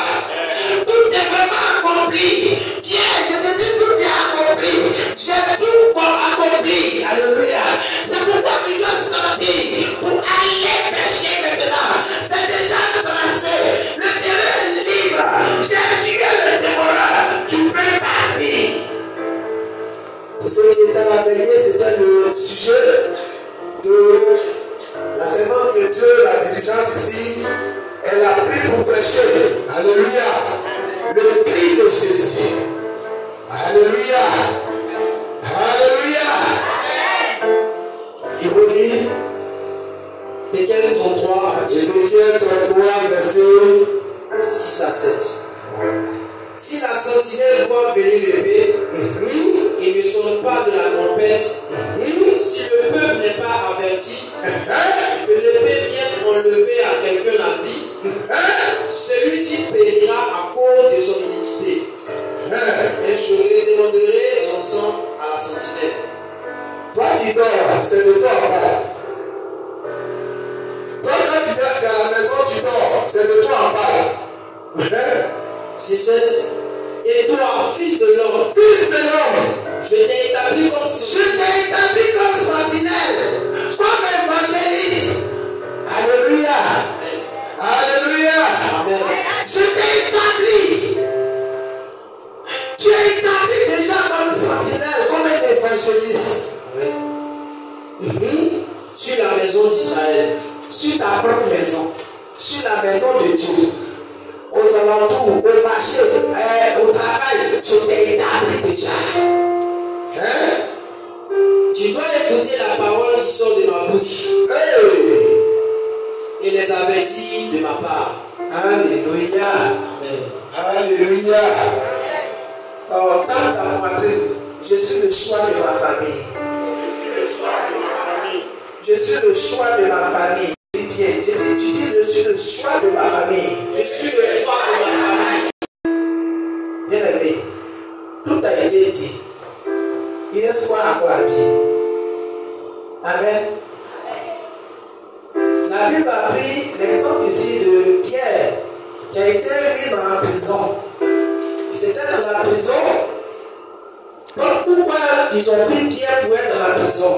Tout est vraiment accompli. Pierre, je te dis tout est accompli. J'ai tout accompli. Alléluia. C'est pourquoi tu dois sortir pour aller pêcher maintenant. C'est déjà tracé. Le terrain est libre. J'ai tué le dévoreur. Tu peux partir. Pour ceux qui étaient à la veillée, c'était le sujet de la servante de Dieu, la dirigeante ici. Elle a pris pour prêcher. Alléluia. Le cri de Jésus. Alléluia. Alléluia. Il vous dit Ézéchiel 33, verset 6 à 7. Si la sentinelle voit venir l'épée et ne sort pas de la tempête, si le peuple n'est pas averti, que l'épée vienne enlever à quelqu'un la vie, celui-ci périra à cause de son iniquité. Et je redémanderai son sang à la sentinelle. Toi qui dors, c'est de toi pas. 17. Et toi, fils de l'homme, je t'ai établi comme sentinelle, comme évangéliste. Alléluia. Alléluia. Amen. Je t'ai établi. Tu es établi déjà comme sentinelle, comme un évangéliste. Amen. Sur la maison d'Israël, sur ta propre maison, sur la maison de Dieu, aux alentours, au marché, au travail, je t'ai établi déjà. Tu dois écouter la parole qui sort de ma bouche et les avertir de ma part. Alléluia. Amen. Alléluia. Alors, dans ta poitrine, je suis le choix de ma famille. Je suis le choix de ma famille. Tu dis, je suis le choix de ma famille. Je suis le choix de ma famille. Bien aimé, tout a été dit. Il reste quoi encore à dire? Amen. La Bible a pris l'exemple ici de Pierre qui a été mis dans la prison. Il était dans la prison. Donc pourquoi ils ont pris Pierre pour être dans la prison?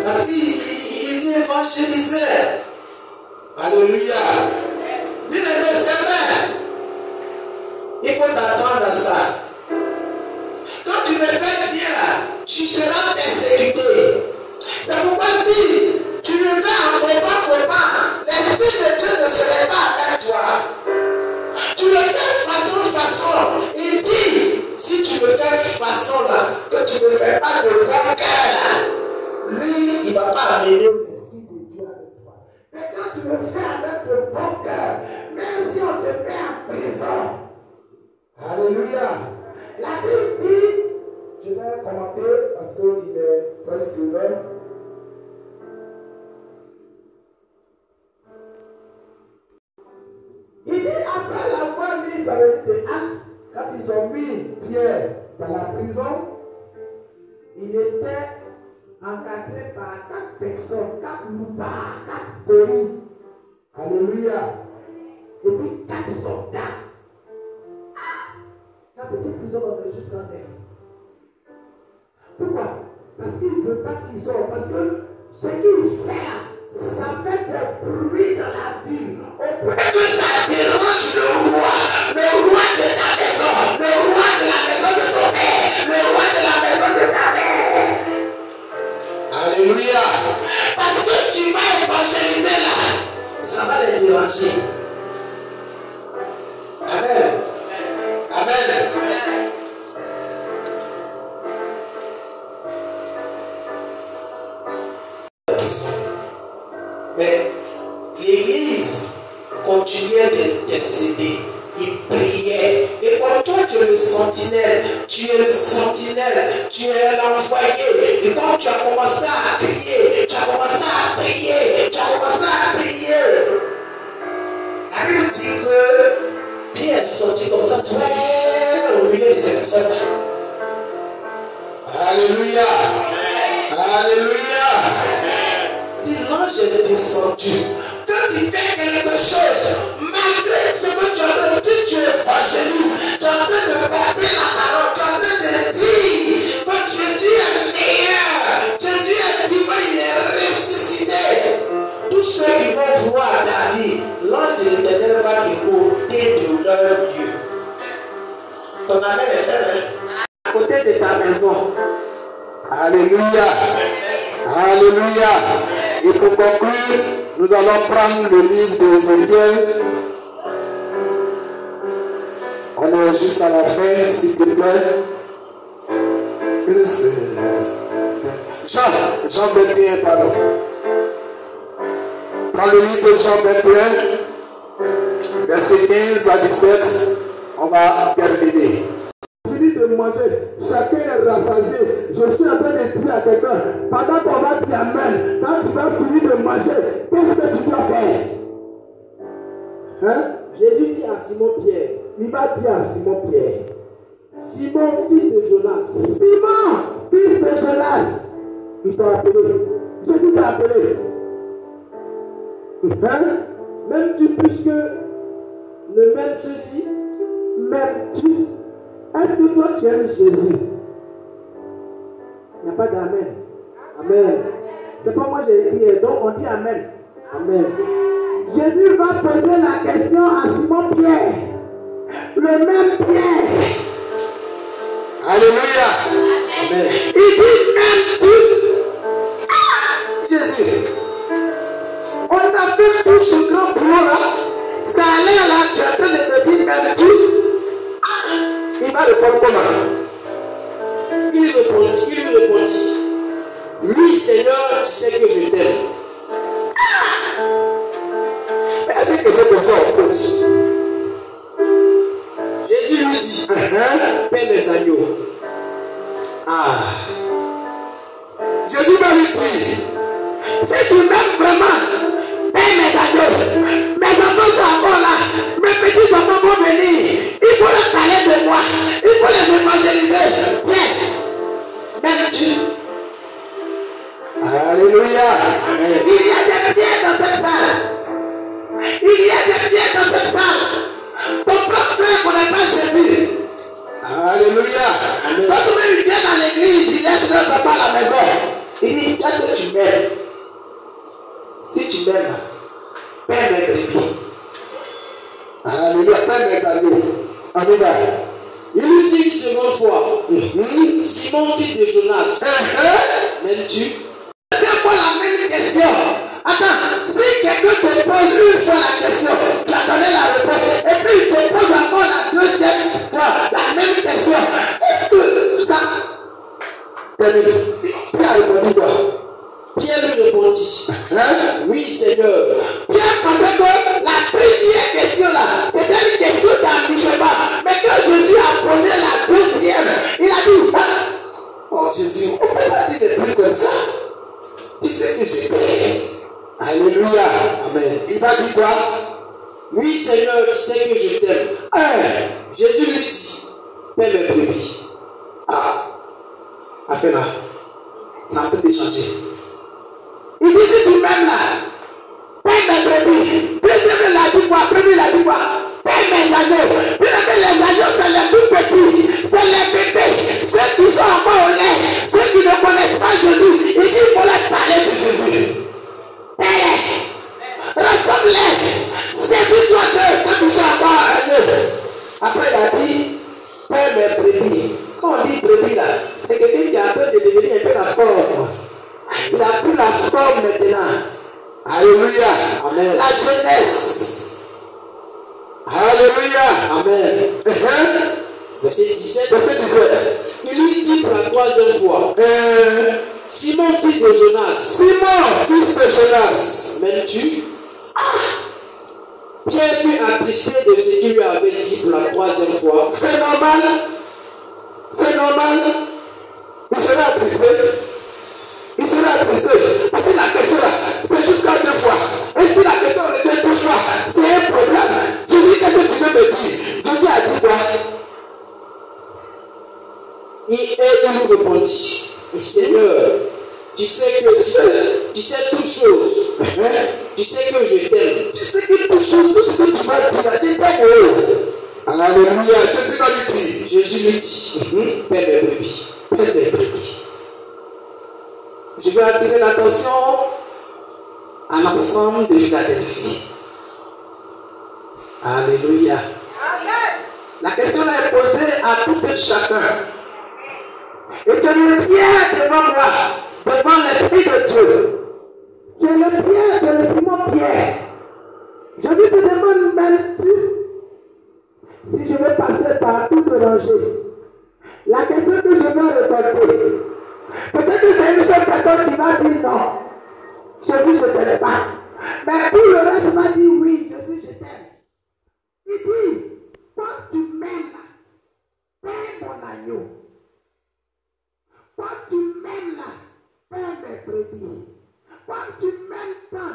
Parce qu'il évangélisait. Alléluia. Bien aimé, c'est vrai. Il faut t'attendre à ça. Quand tu me fais bien, tu seras persécuté. C'est pourquoi si tu le fais en combat, l'Esprit de Dieu ne serait pas avec toi. Tu le fais façon. Il dit, si tu le fais façon là, que tu ne fais pas de bon cœur, lui, il ne va pas amener l'Esprit de Dieu avec toi. Mais quand tu le fais avec de bon cœur, même si on te met en prison, Alléluia. la Bible dit, Je vais commenter parce qu'il est presque l'heure. Il dit après l'avoir mis avec des actes, quand ils ont mis Pierre dans la prison, il était encadré par 4 personnes, 4 loupards, 4 commis. Alléluia. Et puis 4 soldats. La petite prison va juste en elle. Pourquoi? Parce qu'il ne veut pas qu'ils sortent. Parce que ce qu'il fait, ça fait des bruits dans la ville. Au point que ça dérange le roi de ta maison, le roi de la maison de ton père, le roi de la maison de ta mère. Alléluia. Parce que tu vas évangéliser là, ça va les déranger. Amen. Amen. Mais l'église continuait d'intercéder. Il priait. Et quand toi tu es le sentinelle, tu es l'envoyé. Et quand tu as commencé à crier, la Bible dit que Pierre est sorti comme ça, au milieu de ces personnes. Alléluia. Alléluia. L'ange est descendu. Quand tu fais quelque chose, malgré ce que tu as fait, si tu es évangéliste, tu es en train de porter la parole, tu es en train de dire que Jésus est meilleur, Jésus est vivant, il est ressuscité. Tous ceux qui vont voir ta vie, l'ange de l'Éternel va te ôter de leur Dieu. Ton amen est ferme à côté de ta maison. Alléluia. Alléluia. Et pour conclure, nous allons prendre le livre d'Ézéchiel. On est juste à la fin, s'il te plaît. Jean 21, pardon. Dans le livre de Jean 21, verset 15 à 17, on va terminer. Fini de manger, chacun est rassasié. Je suis en train de dire à quelqu'un, pendant qu'on va dire Amen, quand tu vas finir de manger, qu'est-ce que tu dois faire? Hein? Jésus dit à Simon Pierre, il va dire à Simon Pierre, Simon, fils de Jonas, Simon, fils de Jonas, il t'a appelé. Jésus t'a appelé. Hein? Même tu plus que ne même ceci, m'aimes-tu? Est-ce que toi tu aimes Jésus? Il n'y a pas d'amen. Amen. C'est pas moi j'ai dit, donc on dit amen. Amen. Jésus va poser la question à Simon Pierre. Le même Pierre. Alléluia. Amen. Il dit m'aimes-tu? Jésus. On a fait tout ce grand boulot là. C'est à l'air là, tu es en train de me dire m'aimes-tu? Il va répondre comment? Il répondit. Oui, Seigneur, tu sais que je t'aime. Mais est-ce que c'est comme ça on pose? Jésus lui dit, paie mes agneaux. Jésus va lui dire, si tu m'aimes vraiment, paie mes agneaux. Mes enfants sont encore là. Mes petits enfants vont venir. Il faut leur parler de moi. Il faut les évangéliser. Viens. M'aimes-tu? Alléluia. Amen. Il y a des pieds dans cette salle. Il y a des pieds dans cette salle. Ton propre frère ne connaît pas Jésus. Alléluia. Quand tu viens dans l'église, il laisse notre papa à la maison. Il dit, est-ce que tu m'aimes? Si tu m'aimes, paie mes brebis. Alléluia, paie mes agneaux. Alléluia. Il lui dit une seconde fois, Simon, fils de Jonas, m'aimes-tu? C'est pas la même question. Attends, si quelqu'un te pose une fois la question, tu as donné la réponse, et puis il te pose encore la deuxième fois la même question, est-ce que ça... Pierre a répondu quoi? Pierre lui répondit, oui Seigneur. Pierre pensait que la première question là, c'était une question d'ambitionnement. Mais quand Jésus a posé la deuxième, il a dit, oh Jésus, on ne peut pas dire des trucs comme ça. Tu sais que j'ai peur. Alléluia. Amen. Il va dire quoi? Oui Seigneur, tu sais que je t'aime. Jésus lui dit, paie mes brebis. Affaire là, ça a peut changer. Il dit si tu m'aimes là, paie mes brebis. Deuxième il a dit quoi? Premier il a dit quoi? Paie mes agneaux. Puis les agneaux c'est les tout petits, c'est les bébés, ceux qui sont encore au lait, ceux qui ne connaissent pas Jésus. Il dit il faut leur parler de Jésus. Paie-les, rassemble-les, saisis-toi d'eux quand ils sont encore à l'œuvre. Après il a dit, paie mes brebis. Quand on dit brebis là, c'est quelqu'un qui est en train de devenir un peu la forme. Il a pris la forme maintenant. Alléluia. Amen. La jeunesse. Alléluia. Amen. Verset 17. Verset 17. Il lui dit pour la troisième fois, Simon, fils de Jonas, fils de Jonas, m'aimes-tu? Pierre fut attristé de ce qu'il lui avait dit pour la troisième fois. C'est normal. C'est normal. Il sera attristé. Il sera attristé. Parce que la question là, c'est jusqu'à 2 fois. Et si la question était 2 fois, c'est un problème. Jésus, qu'est-ce que tu veux me dire? Jésus a dit quoi? Et il lui répondit, Seigneur, tu sais toutes choses. Tu sais que je t'aime. Tu sais que tout ce que tu m'as dit, je t'aime. Alléluia. Jésus va lui dire. Jésus lui dit, paie mes brebis. Paie mes brebis. Je vais attirer l'attention à l'ensemble de Philadelphie. Alléluia. La question est posée à tout un chacun. Et que le Pierre devant moi, devant l'Esprit de Dieu, que le Pierre de le Simon Pierre, Jésus te demande, m'aimes-tu? Si je vais passer par tout le danger, la question que je vais récolter, peut-être que c'est une seule personne qui va dire non. Jésus, je ne t'aime pas. Mais tout le reste va dire oui, Jésus, je t'aime. Il dit, quand tu m'aimes, paie mon agneau. Quand tu m'aimes, paie mes brebis. Quand tu m'aimes pas,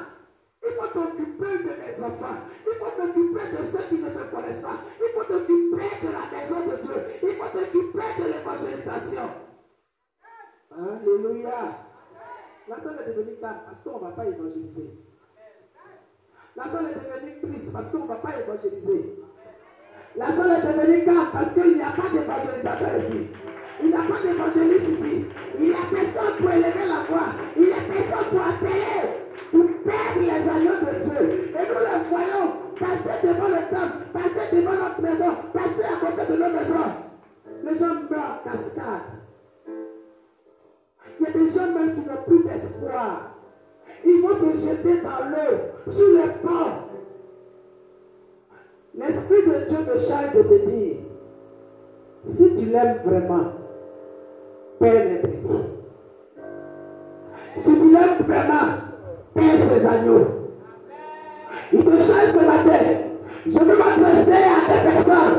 il faut t'occuper de mes enfants. Il faut t'occuper de ceux qui ne te connaissent pas. Il faut t'occuper de la maison de Dieu. Il faut t'occuper de l'évangélisation. Alléluia. La soeur est devenue calme parce qu'on ne va pas évangéliser. La soeur est devenue triste parce qu'on ne va pas évangéliser. La salle est devenue calme parce qu'il n'y a pas d'évangélisateur ici. Il n'y a pas d'évangéliste ici. Il n'y a personne pour élever la voix. Il n'y a personne pour appeler, pour perdre les agneaux de Dieu. Et nous les voyons passer devant le temple, passer devant notre maison, passer à côté de nos maisons. Les gens meurent en cascade. Il y a des gens même qui n'ont plus d'espoir. Ils vont se jeter dans l'eau, sur les ponts. L'Esprit de Dieu me charge de te dire, si tu l'aimes vraiment, paie les brebis. Si tu l'aimes vraiment, paie ses agneaux. Il te charge ce matin. Je veux m'adresser à des personnes,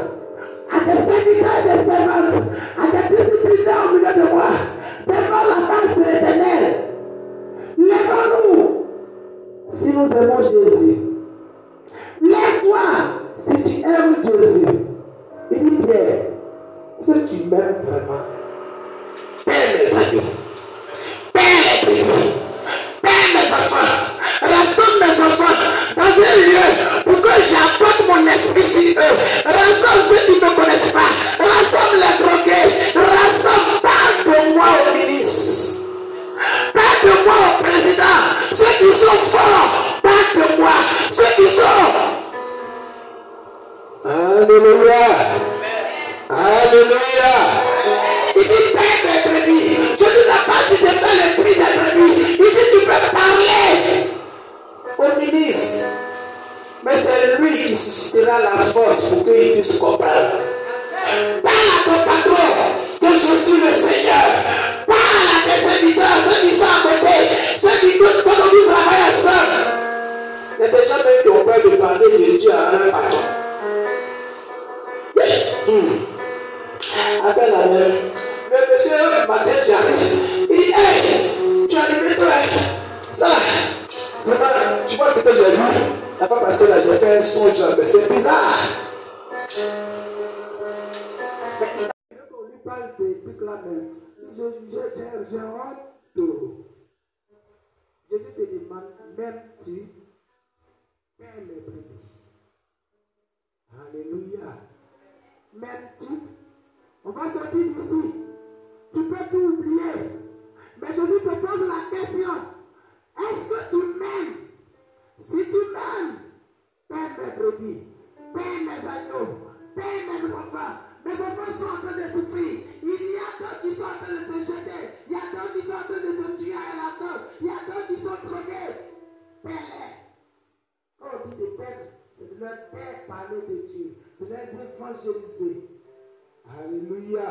à des serviteurs et des servantes, à des disciplinaires au milieu de moi, devant la face de l'Éternel. Lève-nous si nous aimons Jésus. Lève-toi si tu aimes Jésus. Il dit bien, si tu m'aimes vraiment, paie mes agneaux, paie les brebis, paie mes enfants, rassemble mes enfants dans un lieu pour que j'apporte mon esprit sur eux. Rassemble ceux qui ne me connaissent pas, rassemble les drogués, rassemble, parle de moi au ministre, parle de moi au président, ceux qui sont forts, parle de moi, ceux qui sont. Alléluia. Alléluia. Il dit paie mes brebis. Je ne t'ai pas dit de faire le prix des brebis. Il dit tu peux parler au ministre. Mais c'est lui qui suscitera la force pour qu'il puisse comprendre. Parle à ton patron que je suis le Seigneur. Parle à tes serviteurs, ceux qui sont à côté, ceux qui tous aujourd'hui travaillent ensemble. Il y a des gens même qui ont peur de parler de Dieu à un patron. Appelle la mère. Le monsieur matin j'arrive. Il dit hey, tu as allumé toi. Ça, vraiment, tu vois ce que j'ai vu. La fois parce que là j'ai fait un son, mais c'est bizarre. Mais on lui parle des trucs là, mais j'ai honte. Jésus te demande, même-tu paie les brebis. Alléluia. Même-tu? On va sortir d'ici. Tu peux tout oublier. Mais Jésus te pose la question. Est-ce que tu m'aimes? Si tu m'aimes, paie mes brebis, paie mes agneaux, paie mes enfants. Mes enfants sont en train de souffrir. Il y a d'autres qui sont en train de se jeter. Il y a d'autres qui sont en train de se tuer à la tête. Il y a d'autres qui sont drogués. Paie-les. Quand on dit de paix, c'est de leur faire parler de Dieu, de leur évangéliser. Alléluia.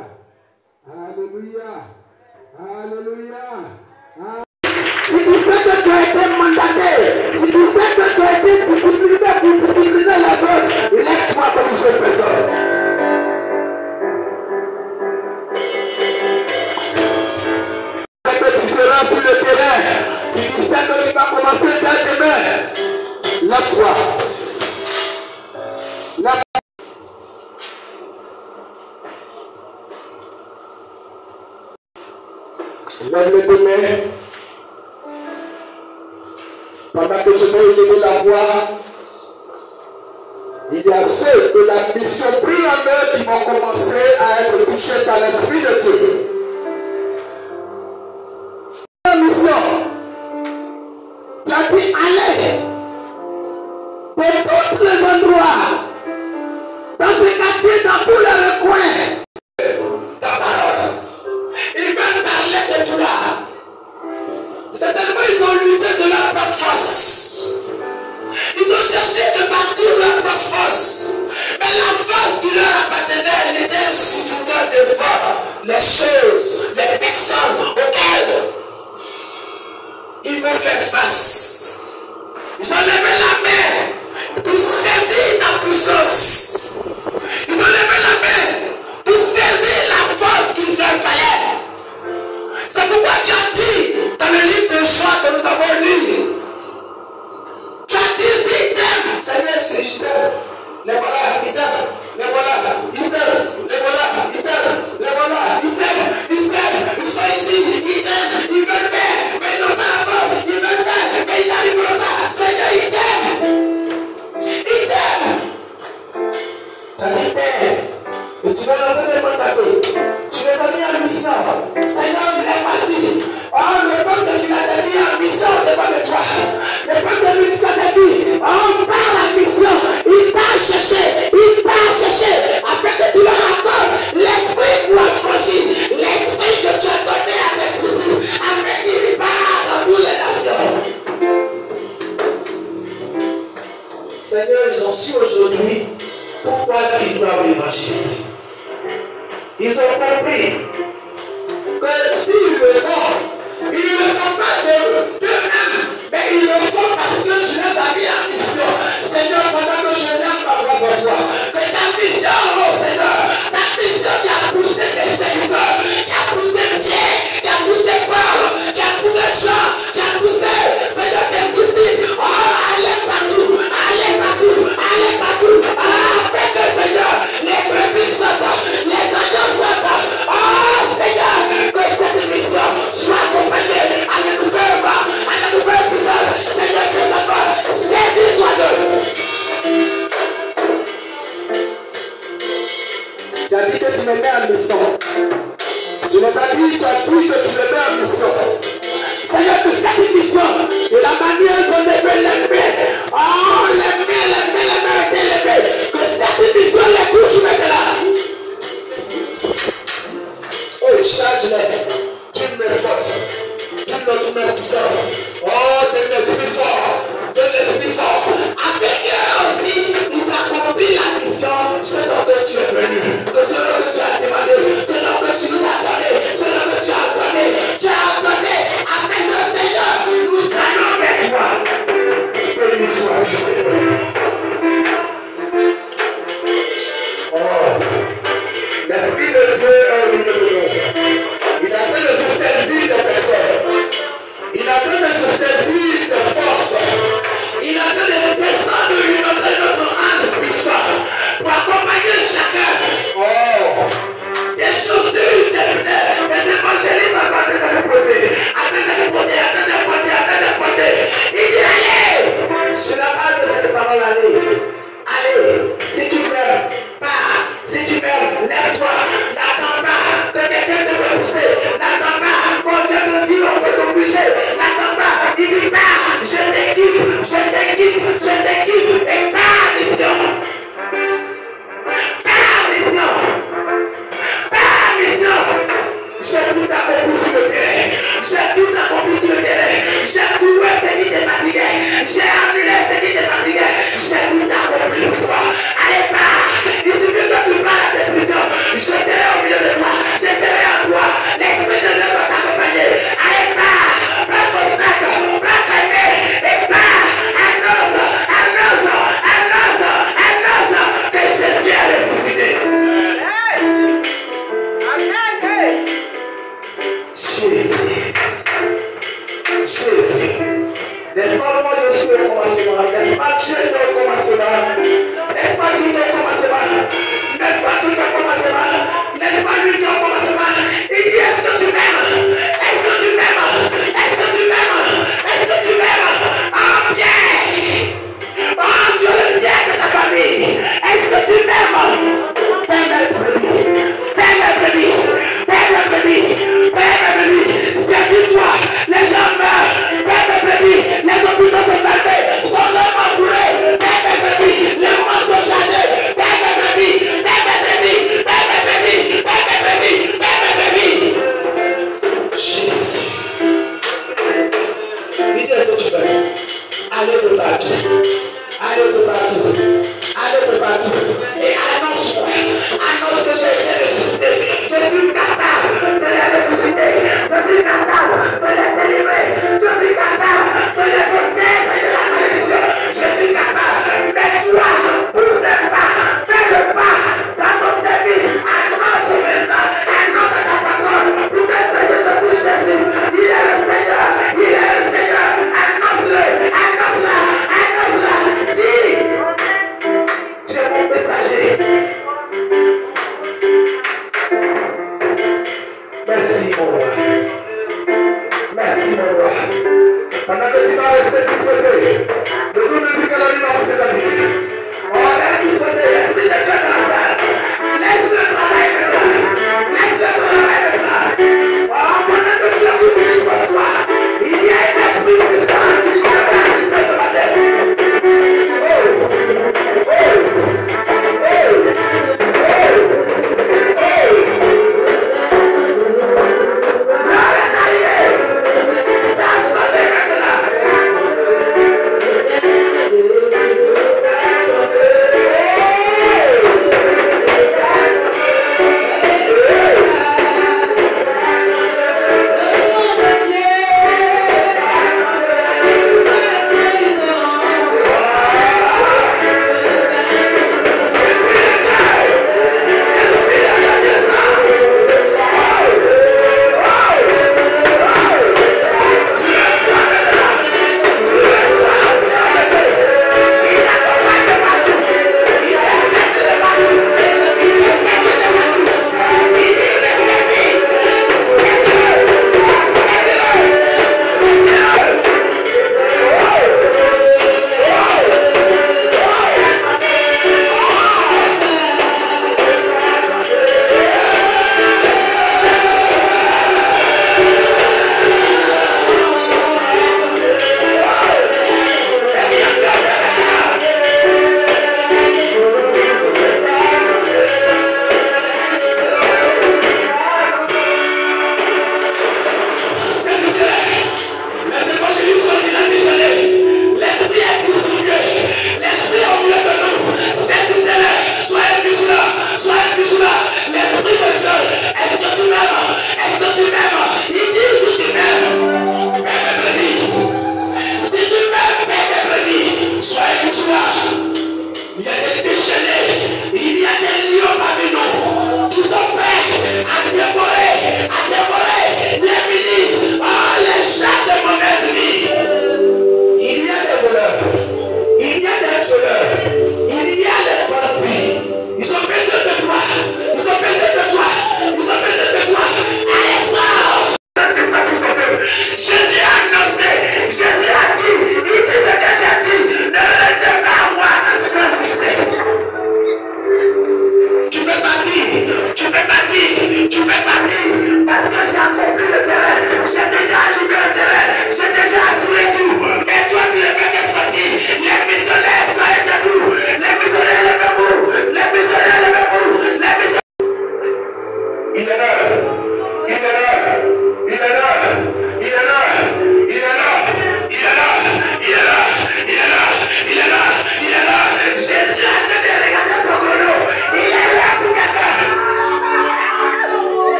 Alléluia. Alléluia. Si tu sais que tu as été mandaté, si tu sais que tu as été discipliné pour discipliner les autres, lève-toi comme cette personne. C'est que tu seras sur le terrain. Si tu sais que tu vas commencer dès demain, lève-toi. Lève les deux mains. Pendant que je vais élever la voix, il y a ceux de la mission pris en eux qui vont commencer à être touchés par l'Esprit de Dieu. La mission, tu as dit allez de tous les endroits, dans ce quartier, dans tous les recoins, ta parole. Ils veulent parler de Dieu. Certainement, ils ont lutté de leur propre force. Ils ont cherché de bâtir leur propre force. Mais la force qui leur appartenait n'était insuffisante devant les choses, les personnes auxquelles ils veulent faire face. Ils ont levé la main pour saisir ta puissance. Ils ont levé la main Tu vas leur donner mon café. Tu les as mis en mission. Seigneur, il est facile. Oh, le peuple que tu as mis en mission devant de toi. Le peuple que tu as mis. Oh, part en mission. Il part chercher. Il part chercher. Afin que tu leur accordes l'esprit pour affranchir. L'esprit que tu as donné à tes fils. Afin qu'il part dans toutes les nations. Seigneur, ils ont su aujourd'hui pourquoi ils doivent évangéliser. Ils ont compris que s'ils le font, ils ne le font pas d'eux-mêmes, mais ils le font parce que tu les as mis en mission. Seigneur, pendant que je lève ma voix pour toi, que ta mission, oh Seigneur, ta mission qui a poussé tes serviteurs, qui a poussé Pierre, qui a poussé Paul, qui a poussé Jean, qui a poussé, Seigneur, tes disciples, oh, allez partout, allez partout, allez partout, afin que Seigneur, les brebis sortent, les agneaux sortent, oh Seigneur, que cette mission soit accompagnée à la nouvelle voix, à la nouvelle puissance. Seigneur, tes enfants, saisis-toi d'eux. Tu as dit que tu me mets en mission. Je n'ai pas dit, tu as dit que tu me mets en mission. Seigneur, que cette mission, de la manière dont je veux l'aimer, oh, l'aimer était élevé. Que cette mission, les couches maintenant. Oh, charge-les. D'une main forte, d'une autre main puissance. Oh, de l'esprit fort, de l'esprit fort. Avec eux aussi, ils accomplissent la mission. C'est là que tu es venu, que c'est là que tu as demandé, c'est là que tu nous as donné, c'est là que tu as donné. Tu as donné afin que Seigneur, nous soyons avec toi. Béni sois-tu, Seigneur. Oh, l'esprit de Dieu est au milieu de nous. Il a fait de se saisir de personnes. Il a fait de se saisir de force. Il a fait de descendre de lui donner notre âme puissant pour accompagner chacun. Oh, Des chaussures, des évangélistes afin de déposer, afin de déposer. Il dit allez, sur la base de cette parole, allez, si tu m'aimes, pars, si tu m'aimes, lève-toi, n'attends pas que quelqu'un te veut pousser, n'attends pas qu'on te dise on peut t'obliger, n'attends pas, il dit pars, je t'équipe, et pars mission. J'ai tout accompli sur le terrain. J'ai tout accompli sur le terrain. J'ai tout ce qui t'est fatigué. J'ai annulé ce qui t'est fatigué. J'ai tout accompli pour toi. Allez, pars. Il suffit que tu pars la décision. Je serai au milieu de toi. Je serai en toi. L'esprit de Dieu va t'accompagner. Allez, pars. Prends ton sac. Prends ta main. Et pars. Annonce. Que Jésus a ressuscité. Jésus. N'est-ce pas moi je suis au commencement? N'est-ce pas Dieu est au commencement? N'est-ce pas Dieu est au commencement? N'est-ce pas Dieu est au commencement? N'est-ce pas lui qui est au commencement? Il dit est-ce que tu m'aimes? Est-ce que tu m'aimes? Est-ce que tu m'aimes? Est-ce que tu m'aimes? Oh Pierre! Oh Dieu le Pierre de ta famille! Est-ce que tu m'aimes? Dis-toi, les gens meurent, les hôpitaux sont salvés, son homme entouré, les moments sont chargés, Jésus. Il dit ce que tu veux. Allez de partout. Et annonce que j'ai été ressuscité. Je suis capable de les ressusciter. Je suis capable de les délivrer. Je suis capable de les protéger de la malédiction. Je suis capable. Mais toi, pousse le pas, fais le pas dans ton service. Annonce maintenant. Annonce ta parole pour que Seigneur Jésus. Il est le Seigneur. Annonce-le. Dis. Tu es mon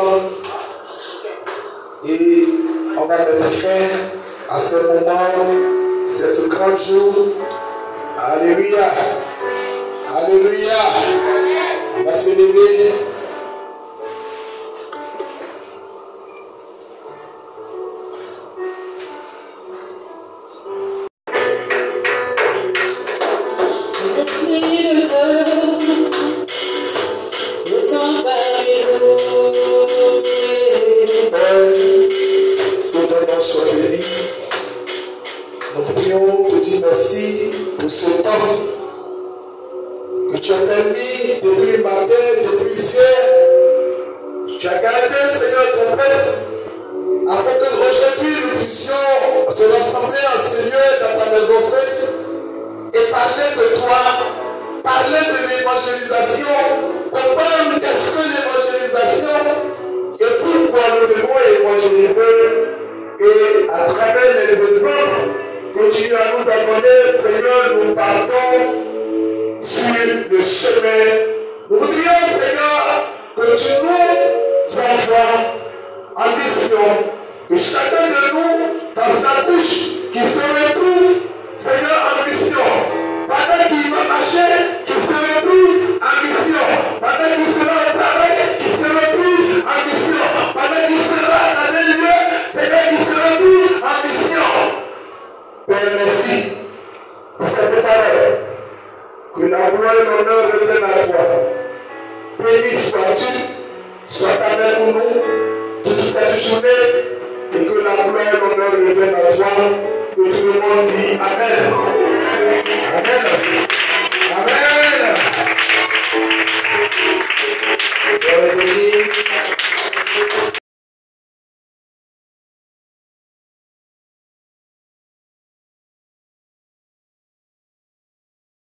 ensemble et on va mettre fin à ce moment, ce grand jour. Alléluia. Alléluia. On va se lever. Amen.